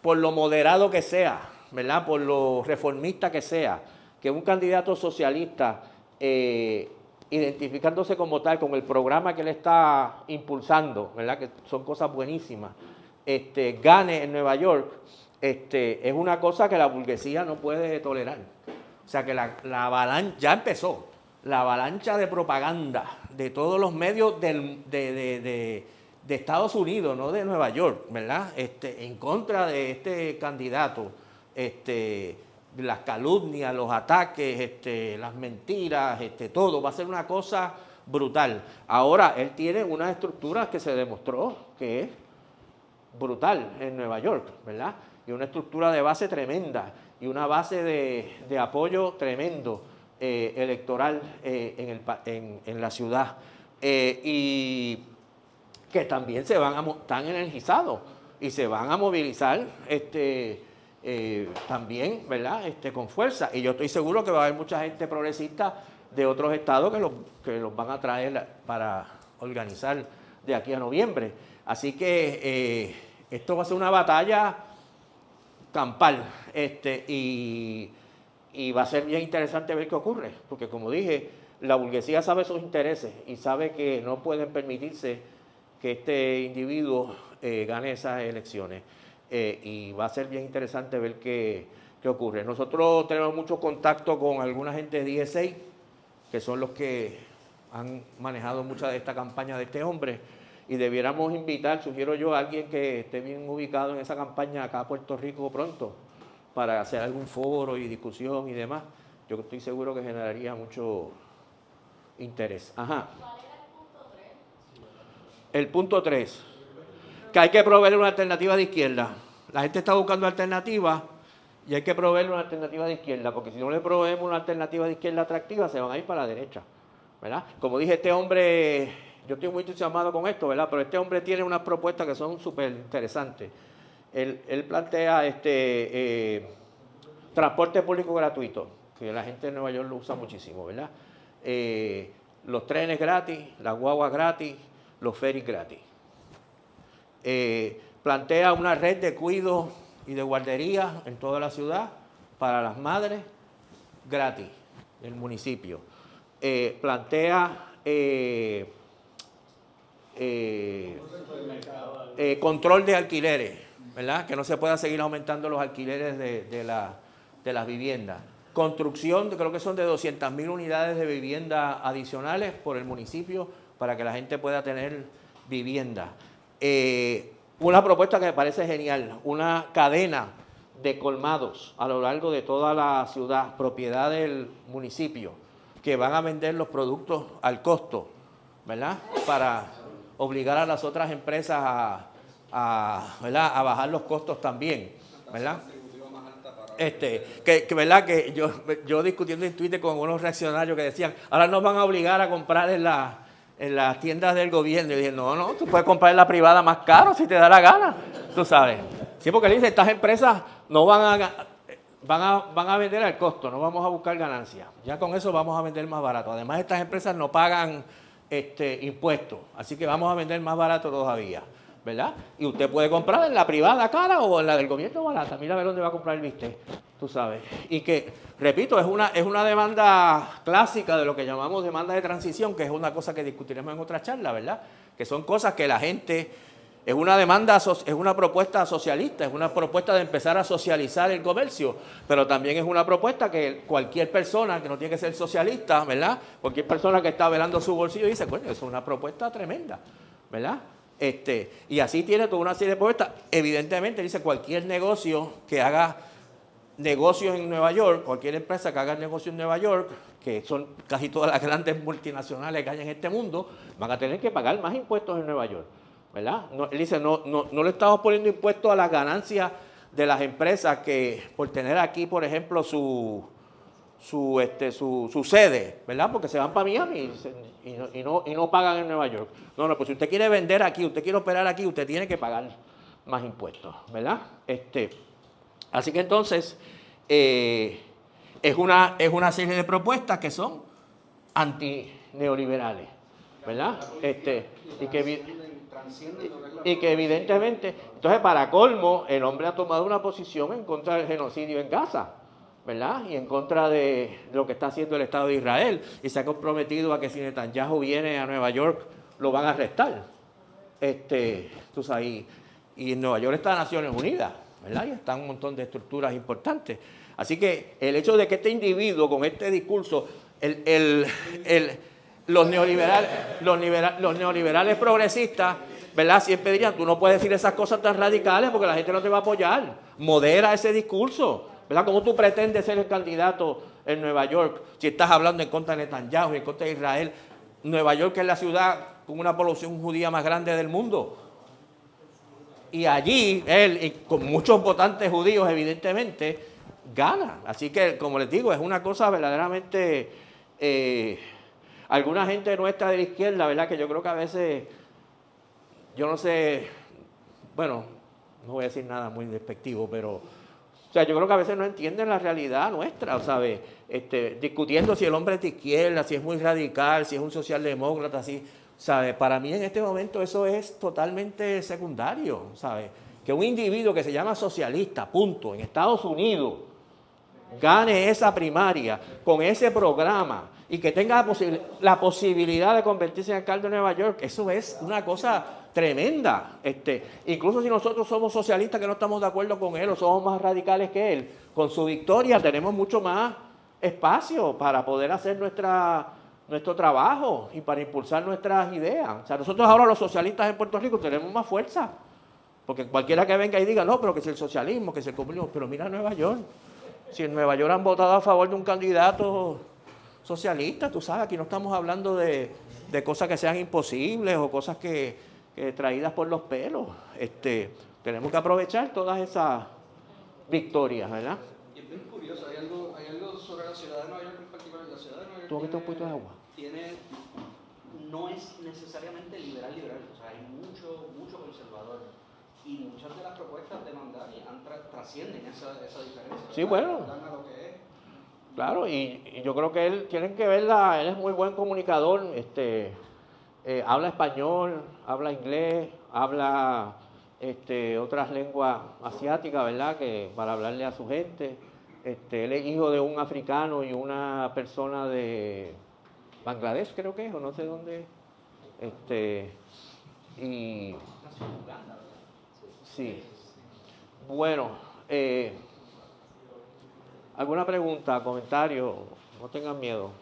por lo moderado que sea, ¿verdad?, por lo reformista que sea, que un candidato socialista, identificándose como tal, con el programa que él está impulsando, ¿verdad?, que son cosas buenísimas, gane en Nueva York, es una cosa que la burguesía no puede tolerar. O sea que la avalancha, ya empezó, la avalancha de propaganda de todos los medios de Estados Unidos, no de Nueva York, ¿verdad?, en contra de este candidato, las calumnias, los ataques, las mentiras, todo. Va a ser una cosa brutal. Ahora, él tiene una estructura que se demostró que es brutal en Nueva York, ¿verdad? Y una estructura de base tremenda y una base de apoyo tremendo electoral en la ciudad. Y que también están energizados y se van a movilizar también, ¿verdad? Con fuerza. Y yo estoy seguro que va a haber mucha gente progresista de otros estados que los van a traer para organizar de aquí a noviembre. Así que esto va a ser una batalla campal, y va a ser bien interesante ver qué ocurre, porque como dije, la burguesía sabe sus intereses y sabe que no pueden permitirse que este individuo gane esas elecciones, y va a ser bien interesante ver qué ocurre. Nosotros tenemos mucho contacto con alguna gente de DSA, que son los que han manejado mucha de esta campaña de este hombre, y debiéramos invitar, sugiero yo, a alguien que esté bien ubicado en esa campaña acá a Puerto Rico pronto, para hacer algún foro y discusión y demás. Yo estoy seguro que generaría mucho interés. Ajá. ¿Cuál era el punto 3? El punto 3, que hay que proveer una alternativa de izquierda. La gente está buscando alternativas y hay que proveer una alternativa de izquierda, porque si no le proveemos una alternativa de izquierda atractiva, se van a ir para la derecha, ¿verdad? Como dije, este hombre, yo estoy muy entusiasmado con esto, ¿verdad? Pero este hombre tiene unas propuestas que son súper interesantes. Él plantea transporte público gratuito, que la gente de Nueva York lo usa muchísimo, ¿verdad? Los trenes gratis, las guaguas gratis, los ferries gratis. Plantea una red de cuido y de guarderías en toda la ciudad para las madres gratis del municipio. Plantea control de alquileres, ¿verdad? Que no se pueda seguir aumentando los alquileres de las viviendas. Construcción, creo que son de 200,000 unidades de vivienda adicionales por el municipio para que la gente pueda tener vivienda. Una propuesta que me parece genial, una cadena de colmados a lo largo de toda la ciudad, propiedad del municipio, que van a vender los productos al costo, ¿verdad? Para obligar a las otras empresas ¿verdad? A bajar los costos también, ¿verdad? ¿Verdad? Que yo discutiendo en Twitter con unos reaccionarios que decían, ahora nos van a obligar a comprar en las tiendas del gobierno. Y dije, no, tú puedes comprar en la privada más caro si te da la gana, tú sabes. Sí, porque le dice, estas empresas no van a vender al costo, no vamos a buscar ganancias. Ya con eso vamos a vender más barato. Además, estas empresas no pagan impuestos, así que vamos a vender más barato todavía, ¿verdad? Y usted puede comprar en la privada cara o en la del gobierno barata. Mira a ver dónde va a comprar el bistec, tú sabes. Y que, repito, es una demanda clásica de lo que llamamos demanda de transición, que es una cosa que discutiremos en otra charla, ¿verdad? Que son cosas que la gente, es una propuesta socialista, es una propuesta de empezar a socializar el comercio, pero también es una propuesta que cualquier persona, que no tiene que ser socialista, ¿verdad? Cualquier persona que está velando su bolsillo dice, coño, es una propuesta tremenda, ¿verdad? Y así tiene toda una serie de propuestas. Evidentemente, dice, cualquier negocio que haga negocios en Nueva York, cualquier empresa que haga negocios en Nueva York, que son casi todas las grandes multinacionales que hay en este mundo, van a tener que pagar más impuestos en Nueva York, ¿verdad? Él dice, no le estamos poniendo impuestos a las ganancias de las empresas que por tener aquí, por ejemplo, su sede, ¿verdad? Porque se van para Miami y no pagan en Nueva York. No, pues si usted quiere vender aquí, usted quiere operar aquí, usted tiene que pagar más impuestos, ¿verdad? Así que entonces es una serie de propuestas que son antineoliberales, ¿verdad? Y que evidentemente, entonces para colmo, el hombre ha tomado una posición en contra del genocidio en Gaza, ¿verdad? Y en contra de lo que está haciendo el Estado de Israel, y se ha comprometido a que si Netanyahu viene a Nueva York, lo van a arrestar. Tú sabes, y en Nueva York está Naciones Unidas, ¿verdad? Y están un montón de estructuras importantes. Así que el hecho de que este individuo con este discurso, los neoliberales progresistas, ¿verdad? Siempre dirían, tú no puedes decir esas cosas tan radicales porque la gente no te va a apoyar. Modera ese discurso, ¿verdad? ¿Cómo tú pretendes ser el candidato en Nueva York si estás hablando en contra de Netanyahu y en contra de Israel? Nueva York es la ciudad con una población judía más grande del mundo. Y allí él, y con muchos votantes judíos evidentemente, gana. Así que, como les digo, es una cosa verdaderamente... alguna gente nuestra de la izquierda, ¿verdad? Que yo creo que a veces, yo no sé, bueno, no voy a decir nada muy despectivo, pero, o sea, yo creo que a veces no entienden la realidad nuestra, ¿sabes? Discutiendo si el hombre es de izquierda, si es muy radical, si es un socialdemócrata, si, ¿sabes? Para mí en este momento eso es totalmente secundario, ¿sabes? Que un individuo que se llama socialista, punto, en Estados Unidos, gane esa primaria con ese programa y que tenga la posibilidad de convertirse en alcalde de Nueva York, eso es una cosa tremenda. Incluso si nosotros somos socialistas que no estamos de acuerdo con él o somos más radicales que él, con su victoria tenemos mucho más espacio para poder hacer nuestro trabajo y para impulsar nuestras ideas. O sea, nosotros ahora los socialistas en Puerto Rico tenemos más fuerza, porque cualquiera que venga y diga, no, pero que es el socialismo, que es el comunismo, pero mira Nueva York. Si en Nueva York han votado a favor de un candidato socialista, tú sabes, aquí no estamos hablando de cosas que sean imposibles o cosas que traídas por los pelos. Tenemos que aprovechar todas esas victorias, ¿verdad? Y es bien curioso, hay algo sobre la ciudad de Nueva York en particular. La ciudad de Nueva York ¿Tú un poquito de agua? No es necesariamente liberal, o sea, hay mucho conservador. Y muchas de las propuestas de Mamdani trascienden esa diferencia. Sí, bueno. Claro, y yo creo que tienen que verla, él es muy buen comunicador, habla español, habla inglés, habla otras lenguas asiáticas, ¿verdad? Que para hablarle a su gente. Él es hijo de un africano y una persona de Bangladesh, creo que es, o no sé dónde. Sí. Bueno, ¿alguna pregunta, comentario? No tengan miedo.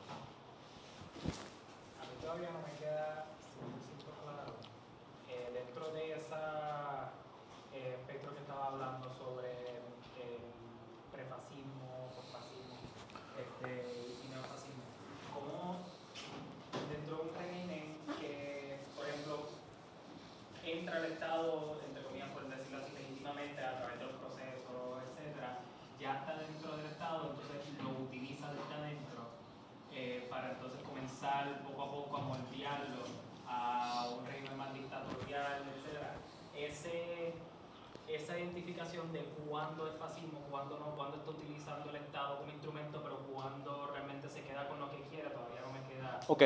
A mí todavía no me queda 100% claro. Dentro de ese espectro que estaba hablando sobre prefascismo, posfascismo y neofascismo, ¿cómo dentro de un régimen que, por ejemplo, entra el Estado, entre comillas, por decirlo así, legítimamente a través de los procesos, etcétera, ya está dentro del Estado, entonces lo utiliza desde adentro para entonces comenzar poco a poco a moldearlo a un régimen más dictatorial, etcétera? Esa identificación de cuándo es fascismo, cuándo no, cuándo está utilizando el Estado como instrumento, pero cuándo realmente se queda con lo que quiera, todavía no me queda. Ok.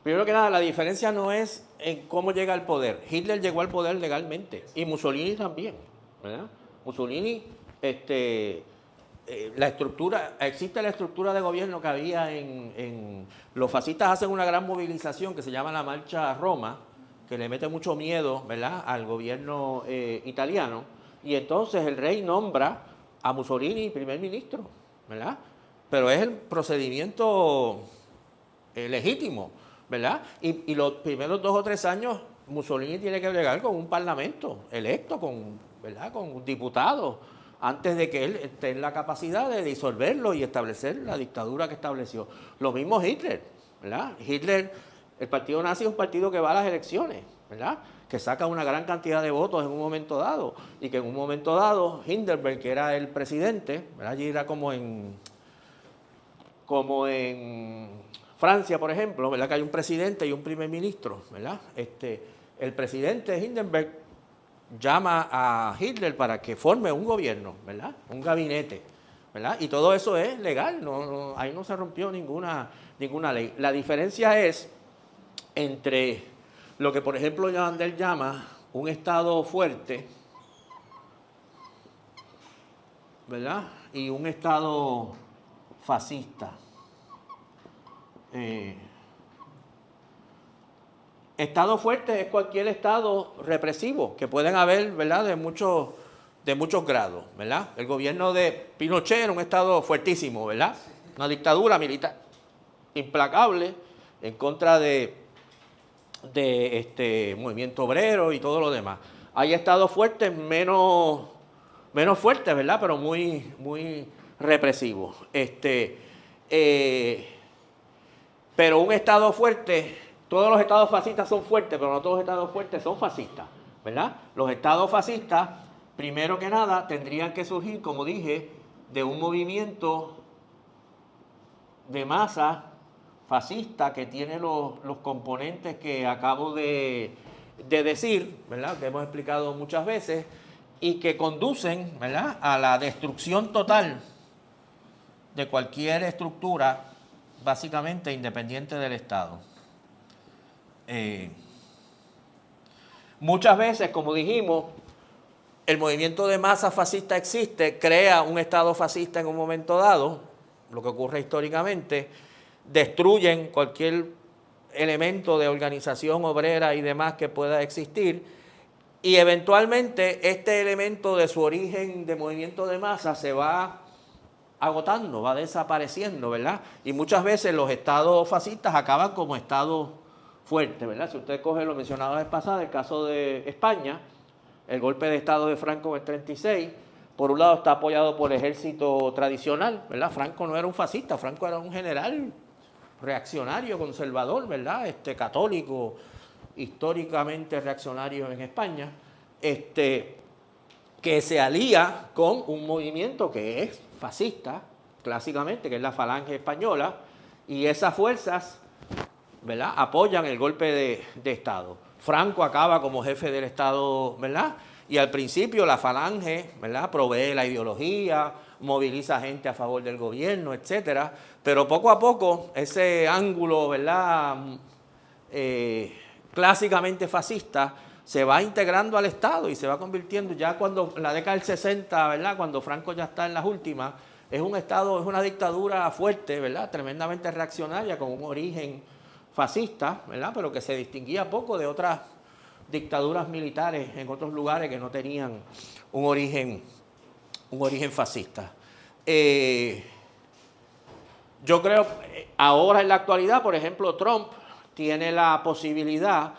Primero que nada, la diferencia no es en cómo llega al poder. Hitler llegó al poder legalmente y Mussolini también, ¿verdad? Mussolini, existe la estructura de gobierno que había los fascistas hacen una gran movilización que se llama la Marcha a Roma, que le mete mucho miedo, ¿verdad?, al gobierno italiano, y entonces el rey nombra a Mussolini primer ministro, ¿verdad? Pero es el procedimiento legítimo, ¿verdad? Y los primeros 2 o 3 años Mussolini tiene que bregar con un parlamento electo, ¿verdad?, con diputados, antes de que él esté en la capacidad de disolverlo y establecer la dictadura que estableció. Lo mismo Hitler, ¿verdad? Hitler, el partido nazi es un partido que va a las elecciones, ¿verdad?, que saca una gran cantidad de votos en un momento dado, y que en un momento dado Hindenburg, que era el presidente, ¿verdad?, allí era como en Francia, por ejemplo, ¿verdad?, que hay un presidente y un primer ministro, ¿verdad? El presidente Hindenburg llama a Hitler para que forme un gobierno, ¿verdad?, un gabinete, ¿verdad? Y todo eso es legal, ahí no se rompió ninguna ley. La diferencia es entre lo que, por ejemplo, Yandel llama un Estado fuerte, ¿verdad?, y un Estado fascista. Estado fuerte es cualquier estado represivo que pueden haber, ¿verdad?, de muchos grados, ¿verdad? El gobierno de Pinochet era un estado fuertísimo, ¿verdad? Una dictadura militar implacable en contra de movimiento obrero y todo lo demás. Hay estados fuertes menos menos fuerte, ¿verdad? Pero muy, muy represivo. Pero un Estado fuerte, todos los estados fascistas son fuertes, pero no todos los estados fuertes son fascistas, ¿verdad? Los estados fascistas, primero que nada, tendrían que surgir, como dije, de un movimiento de masa fascista que tiene los componentes que acabo de decir, ¿verdad? Que hemos explicado muchas veces, y que conducen, ¿verdad?, a la destrucción total de cualquier estructura básicamente independiente del Estado. Muchas veces, como dijimos, el movimiento de masa fascista existe, crea un Estado fascista en un momento dado, lo que ocurre históricamente, destruyen cualquier elemento de organización obrera y demás que pueda existir, y eventualmente este elemento de su origen de movimiento de masa se va agotando, va desapareciendo, ¿verdad? Y muchas veces los estados fascistas acaban como estados fuertes, ¿verdad? Si usted coge lo mencionado la vez pasada, el caso de España, el golpe de estado de Franco en el 36, por un lado está apoyado por el ejército tradicional, ¿verdad? Franco no era un fascista, Franco era un general reaccionario, conservador, ¿verdad? Católico, históricamente reaccionario en España, que se alía con un movimiento que es fascista, clásicamente, que es la Falange Española, y esas fuerzas, ¿verdad?, apoyan el golpe de Estado. Franco acaba como jefe del Estado, ¿verdad?, y al principio la Falange, ¿verdad?, provee la ideología, moviliza gente a favor del gobierno, etcétera, pero poco a poco ese ángulo, ¿verdad?, clásicamente fascista, se va integrando al Estado y se va convirtiendo, ya cuando en la década del 60, ¿verdad?, cuando Franco ya está en las últimas, es un Estado, es una dictadura fuerte, ¿verdad?, tremendamente reaccionaria, con un origen fascista, ¿verdad?, pero que se distinguía poco de otras dictaduras militares en otros lugares que no tenían un origen fascista. Yo creo, ahora en la actualidad, por ejemplo, Trump tiene la posibilidad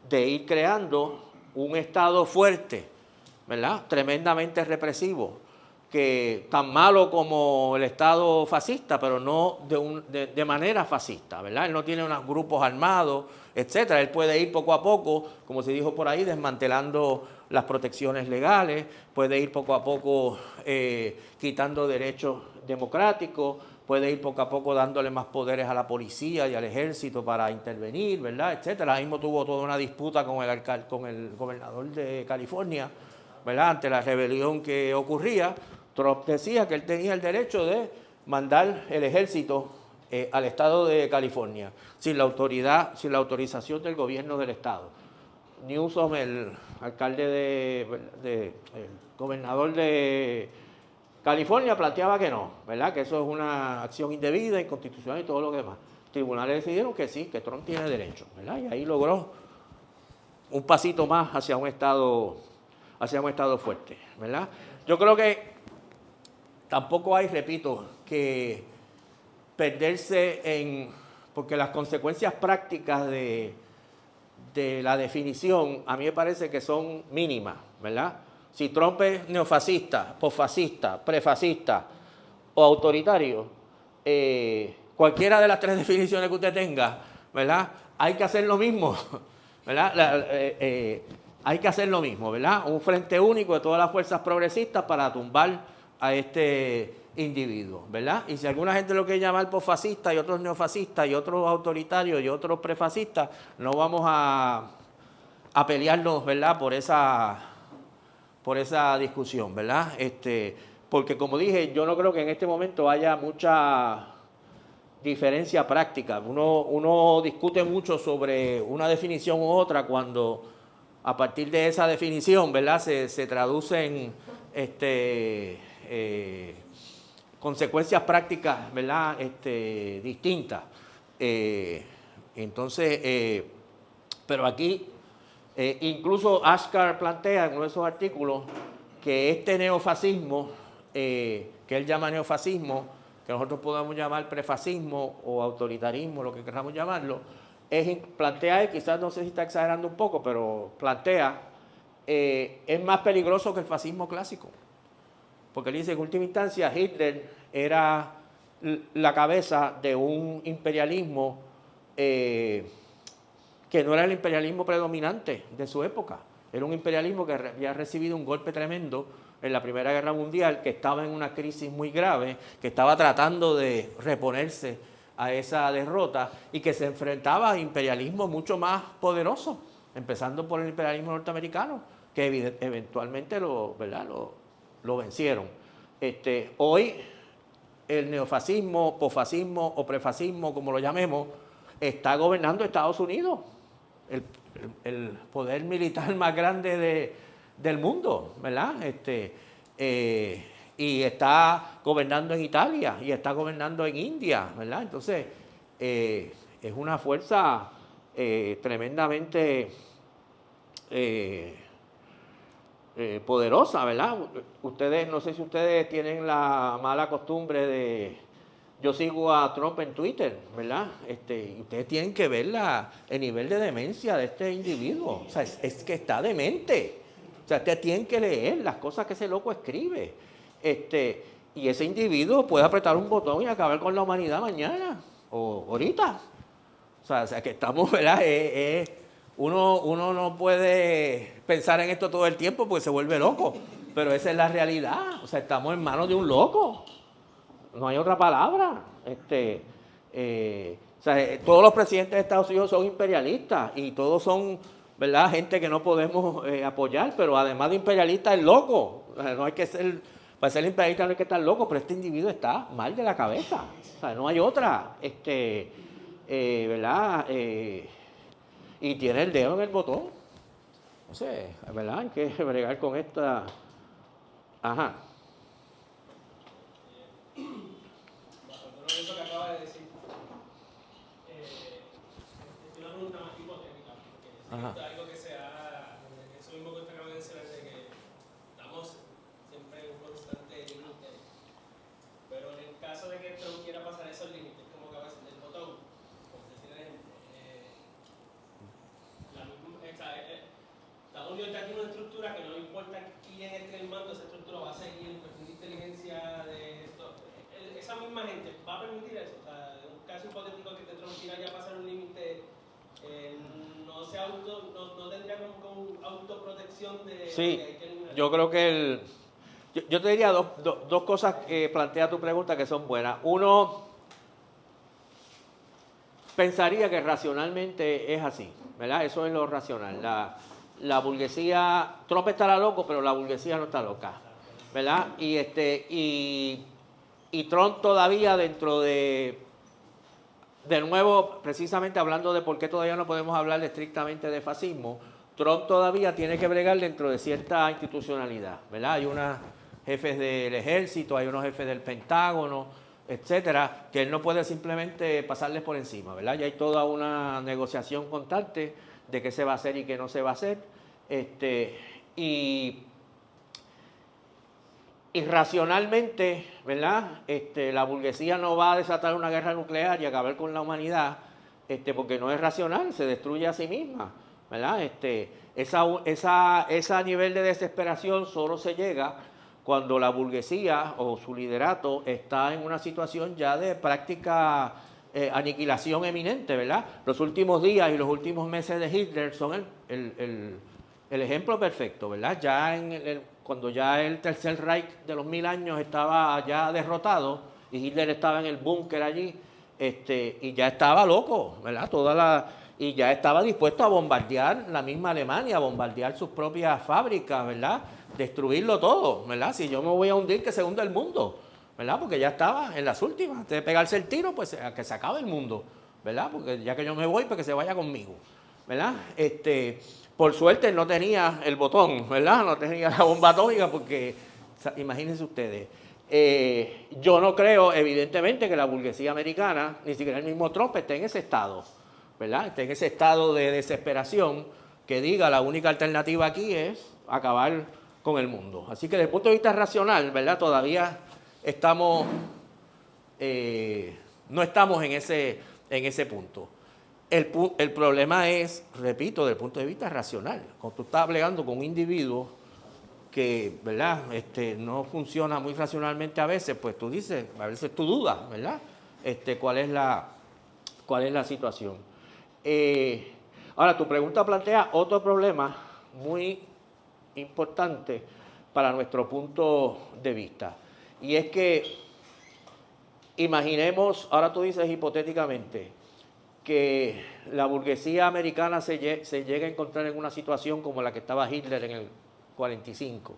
de ir creando un Estado fuerte, ¿verdad?, tremendamente represivo, que tan malo como el Estado fascista, pero no de manera fascista, ¿verdad? Él no tiene unos grupos armados, etcétera. Él puede ir poco a poco, como se dijo por ahí, desmantelando las protecciones legales, puede ir poco a poco quitando derechos democráticos, puede ir poco a poco dándole más poderes a la policía y al ejército para intervenir, ¿verdad?, etcétera. Ahí mismo tuvo toda una disputa con el gobernador de California, ¿verdad?, ante la rebelión que ocurría. Trump decía que él tenía el derecho de mandar el ejército al estado de California sin la autorización del gobierno del estado. Newsom, el gobernador de California, planteaba que no, ¿verdad?, que eso es una acción indebida, inconstitucional y todo lo demás. Los tribunales decidieron que sí, que Trump tiene derecho, ¿verdad?, y ahí logró un pasito más hacia un estado fuerte, ¿verdad? Yo creo que tampoco hay, repito, que perderse porque las consecuencias prácticas de la definición a mí me parece que son mínimas, ¿verdad? Si Trump es neofascista, posfascista, prefascista o autoritario, cualquiera de las tres definiciones que usted tenga, ¿verdad?, hay que hacer lo mismo, ¿verdad? Hay que hacer lo mismo, ¿verdad? Un frente único de todas las fuerzas progresistas para tumbar a este individuo, ¿verdad? Y si alguna gente lo quiere llamar posfascista y otros neofascistas y otros autoritarios y otros prefascistas, no vamos a pelearnos, ¿verdad?, por esa discusión, ¿verdad? Porque como dije, yo no creo que en este momento haya mucha diferencia práctica. Uno discute mucho sobre una definición u otra cuando a partir de esa definición, ¿verdad?, se traducen consecuencias prácticas, ¿verdad?, distintas. Pero aquí, incluso Ashkar plantea en uno de esos artículos que este neofascismo, que él llama neofascismo, que nosotros podemos llamar prefascismo o autoritarismo, lo que queramos llamarlo, plantea, quizás no sé si está exagerando un poco, pero plantea, es más peligroso que el fascismo clásico. porque él dice que en última instancia Hitler era la cabeza de un imperialismo que no era el imperialismo predominante de su época. Era un imperialismo que había recibido un golpe tremendo en la Primera Guerra Mundial, que estaba en una crisis muy grave, que estaba tratando de reponerse a esa derrota y que se enfrentaba a imperialismo mucho más poderoso, empezando por el imperialismo norteamericano, que eventualmente lo vencieron. Hoy el neofascismo, posfascismo o prefascismo, como lo llamemos, está gobernando Estados Unidos, el poder militar más grande del mundo, ¿verdad? Y está gobernando en Italia y está gobernando en India, ¿verdad? Entonces, es una fuerza tremendamente poderosa, ¿verdad? Ustedes, no sé si ustedes tienen la mala costumbre de... Yo sigo a Trump en Twitter, ¿verdad? Y ustedes tienen que ver el nivel de demencia de este individuo. O sea, es que está demente. O sea, ustedes tienen que leer las cosas que ese loco escribe. Y ese individuo puede apretar un botón y acabar con la humanidad mañana o ahorita. O sea que estamos, ¿verdad? Uno no puede pensar en esto todo el tiempo porque se vuelve loco. Pero esa es la realidad. O sea, estamos en manos de un loco. No hay otra palabra. Todos los presidentes de Estados Unidos son imperialistas y todos son, ¿verdad?, gente que no podemos apoyar, pero además de imperialista es loco. O sea, no hay que ser, para ser imperialista no hay que estar loco, pero este individuo está mal de la cabeza. O sea, no hay otra, ¿verdad? Y tiene el dedo en el botón. No sé, ¿verdad? Hay que bregar con esta. Ajá. Eso que acaba de decir, es una pregunta más hipotética, porque es algo que se ha, eso mismo que usted acaba de mencionar, de que estamos siempre en un constante límite, pero en el caso de que Trump quiera pasar esos límites, como que a veces del botón, como decir el ejemplo, Estados Unidos ya tiene una estructura que no importa quién esté en el mando, esa estructura va a seguir, cuestión de inteligencia, de esto. Esa misma gente va a permitir eso. O sea, en un caso hipotético que Trump quiera ya pasar un límite, no tendría como autoprotección de... Sí, yo creo que yo te diría dos cosas que plantea tu pregunta que son buenas. Uno, pensaría que racionalmente es así, ¿verdad? Eso es lo racional. La burguesía, Trump estará loco, pero la burguesía no está loca, ¿verdad? Y Trump todavía dentro de nuevo, precisamente hablando de por qué todavía no podemos hablar estrictamente de fascismo, Trump todavía tiene que bregar dentro de cierta institucionalidad, ¿verdad? Hay unos jefes del ejército, hay unos jefes del Pentágono, etcétera, que él no puede simplemente pasarles por encima, ¿verdad? Ya hay toda una negociación constante de qué se va a hacer y qué no se va a hacer, y racionalmente, ¿verdad? La burguesía no va a desatar una guerra nuclear y acabar con la humanidad, porque no es racional, se destruye a sí misma, ¿verdad? Ese nivel de desesperación solo se llega cuando la burguesía o su liderato está en una situación ya de práctica aniquilación eminente, ¿verdad? Los últimos días y los últimos meses de Hitler son el ejemplo perfecto, ¿verdad? Ya cuando ya el Tercer Reich de los 1000 años estaba ya derrotado y Hitler estaba en el búnker allí, y ya estaba loco, ¿verdad? Y ya estaba dispuesto a bombardear la misma Alemania, a bombardear sus propias fábricas, ¿verdad? Destruirlo todo, ¿verdad? Si yo me voy a hundir, que se hunda el mundo, ¿verdad? Porque ya estaba en las últimas. Antes de pegarse el tiro, pues que se acabe el mundo, ¿verdad? Porque ya que yo me voy, pues que se vaya conmigo, ¿verdad? Por suerte no tenía el botón, ¿verdad? No tenía la bomba atómica porque, imagínense ustedes, yo no creo, evidentemente, que la burguesía americana, ni siquiera el mismo Trump, esté en ese estado, ¿verdad? Esté en ese estado de desesperación que diga la única alternativa aquí es acabar con el mundo. Así que desde el punto de vista racional, ¿verdad? Todavía no estamos en ese punto. El problema es, repito, desde el punto de vista racional. Cuando tú estás plegando con un individuo que, ¿verdad? No funciona muy racionalmente a veces, pues tú dices, a veces tú dudas, ¿verdad? ¿Cuál es la situación? Ahora, tu pregunta plantea otro problema muy importante para nuestro punto de vista. Y es que imaginemos, ahora tú dices hipotéticamente, que la burguesía americana se llegue a encontrar en una situación como la que estaba Hitler en el 45.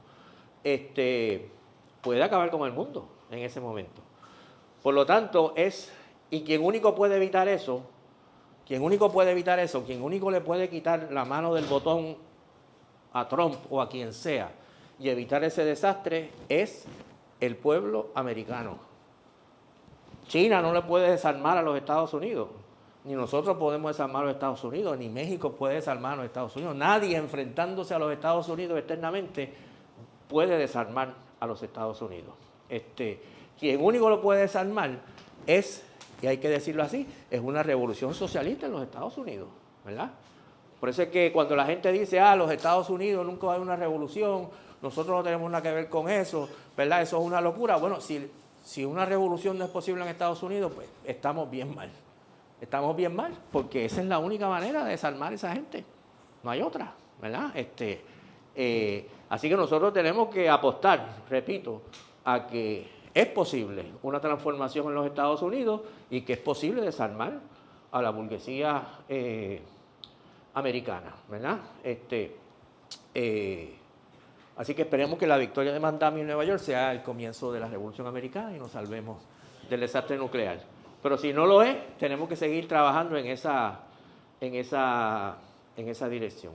Puede acabar con el mundo en ese momento. Por lo tanto, y quien único puede evitar eso, quien único le puede quitar la mano del botón a Trump o a quien sea y evitar ese desastre es el pueblo americano. China no le puede desarmar a los Estados Unidos, ni nosotros podemos desarmar a los Estados Unidos, ni México puede desarmar a los Estados Unidos. Nadie enfrentándose a los Estados Unidos externamente puede desarmar a los Estados Unidos. Quien único lo puede desarmar es, y hay que decirlo así, es una revolución socialista en los Estados Unidos, ¿verdad? Por eso es que cuando la gente dice, los Estados Unidos nunca va a haber una revolución, nosotros no tenemos nada que ver con eso, ¿verdad? Eso es una locura. Bueno, si una revolución no es posible en Estados Unidos, pues estamos bien mal. Estamos bien mal, porque esa es la única manera de desarmar a esa gente. No hay otra, ¿verdad? Así que nosotros tenemos que apostar, repito, a que es posible una transformación en los Estados Unidos y que es posible desarmar a la burguesía americana, ¿verdad? Así que esperemos que la victoria de Mandami en Nueva York sea el comienzo de la Revolución Americana y nos salvemos del desastre nuclear. Pero si no lo es, tenemos que seguir trabajando en esa dirección.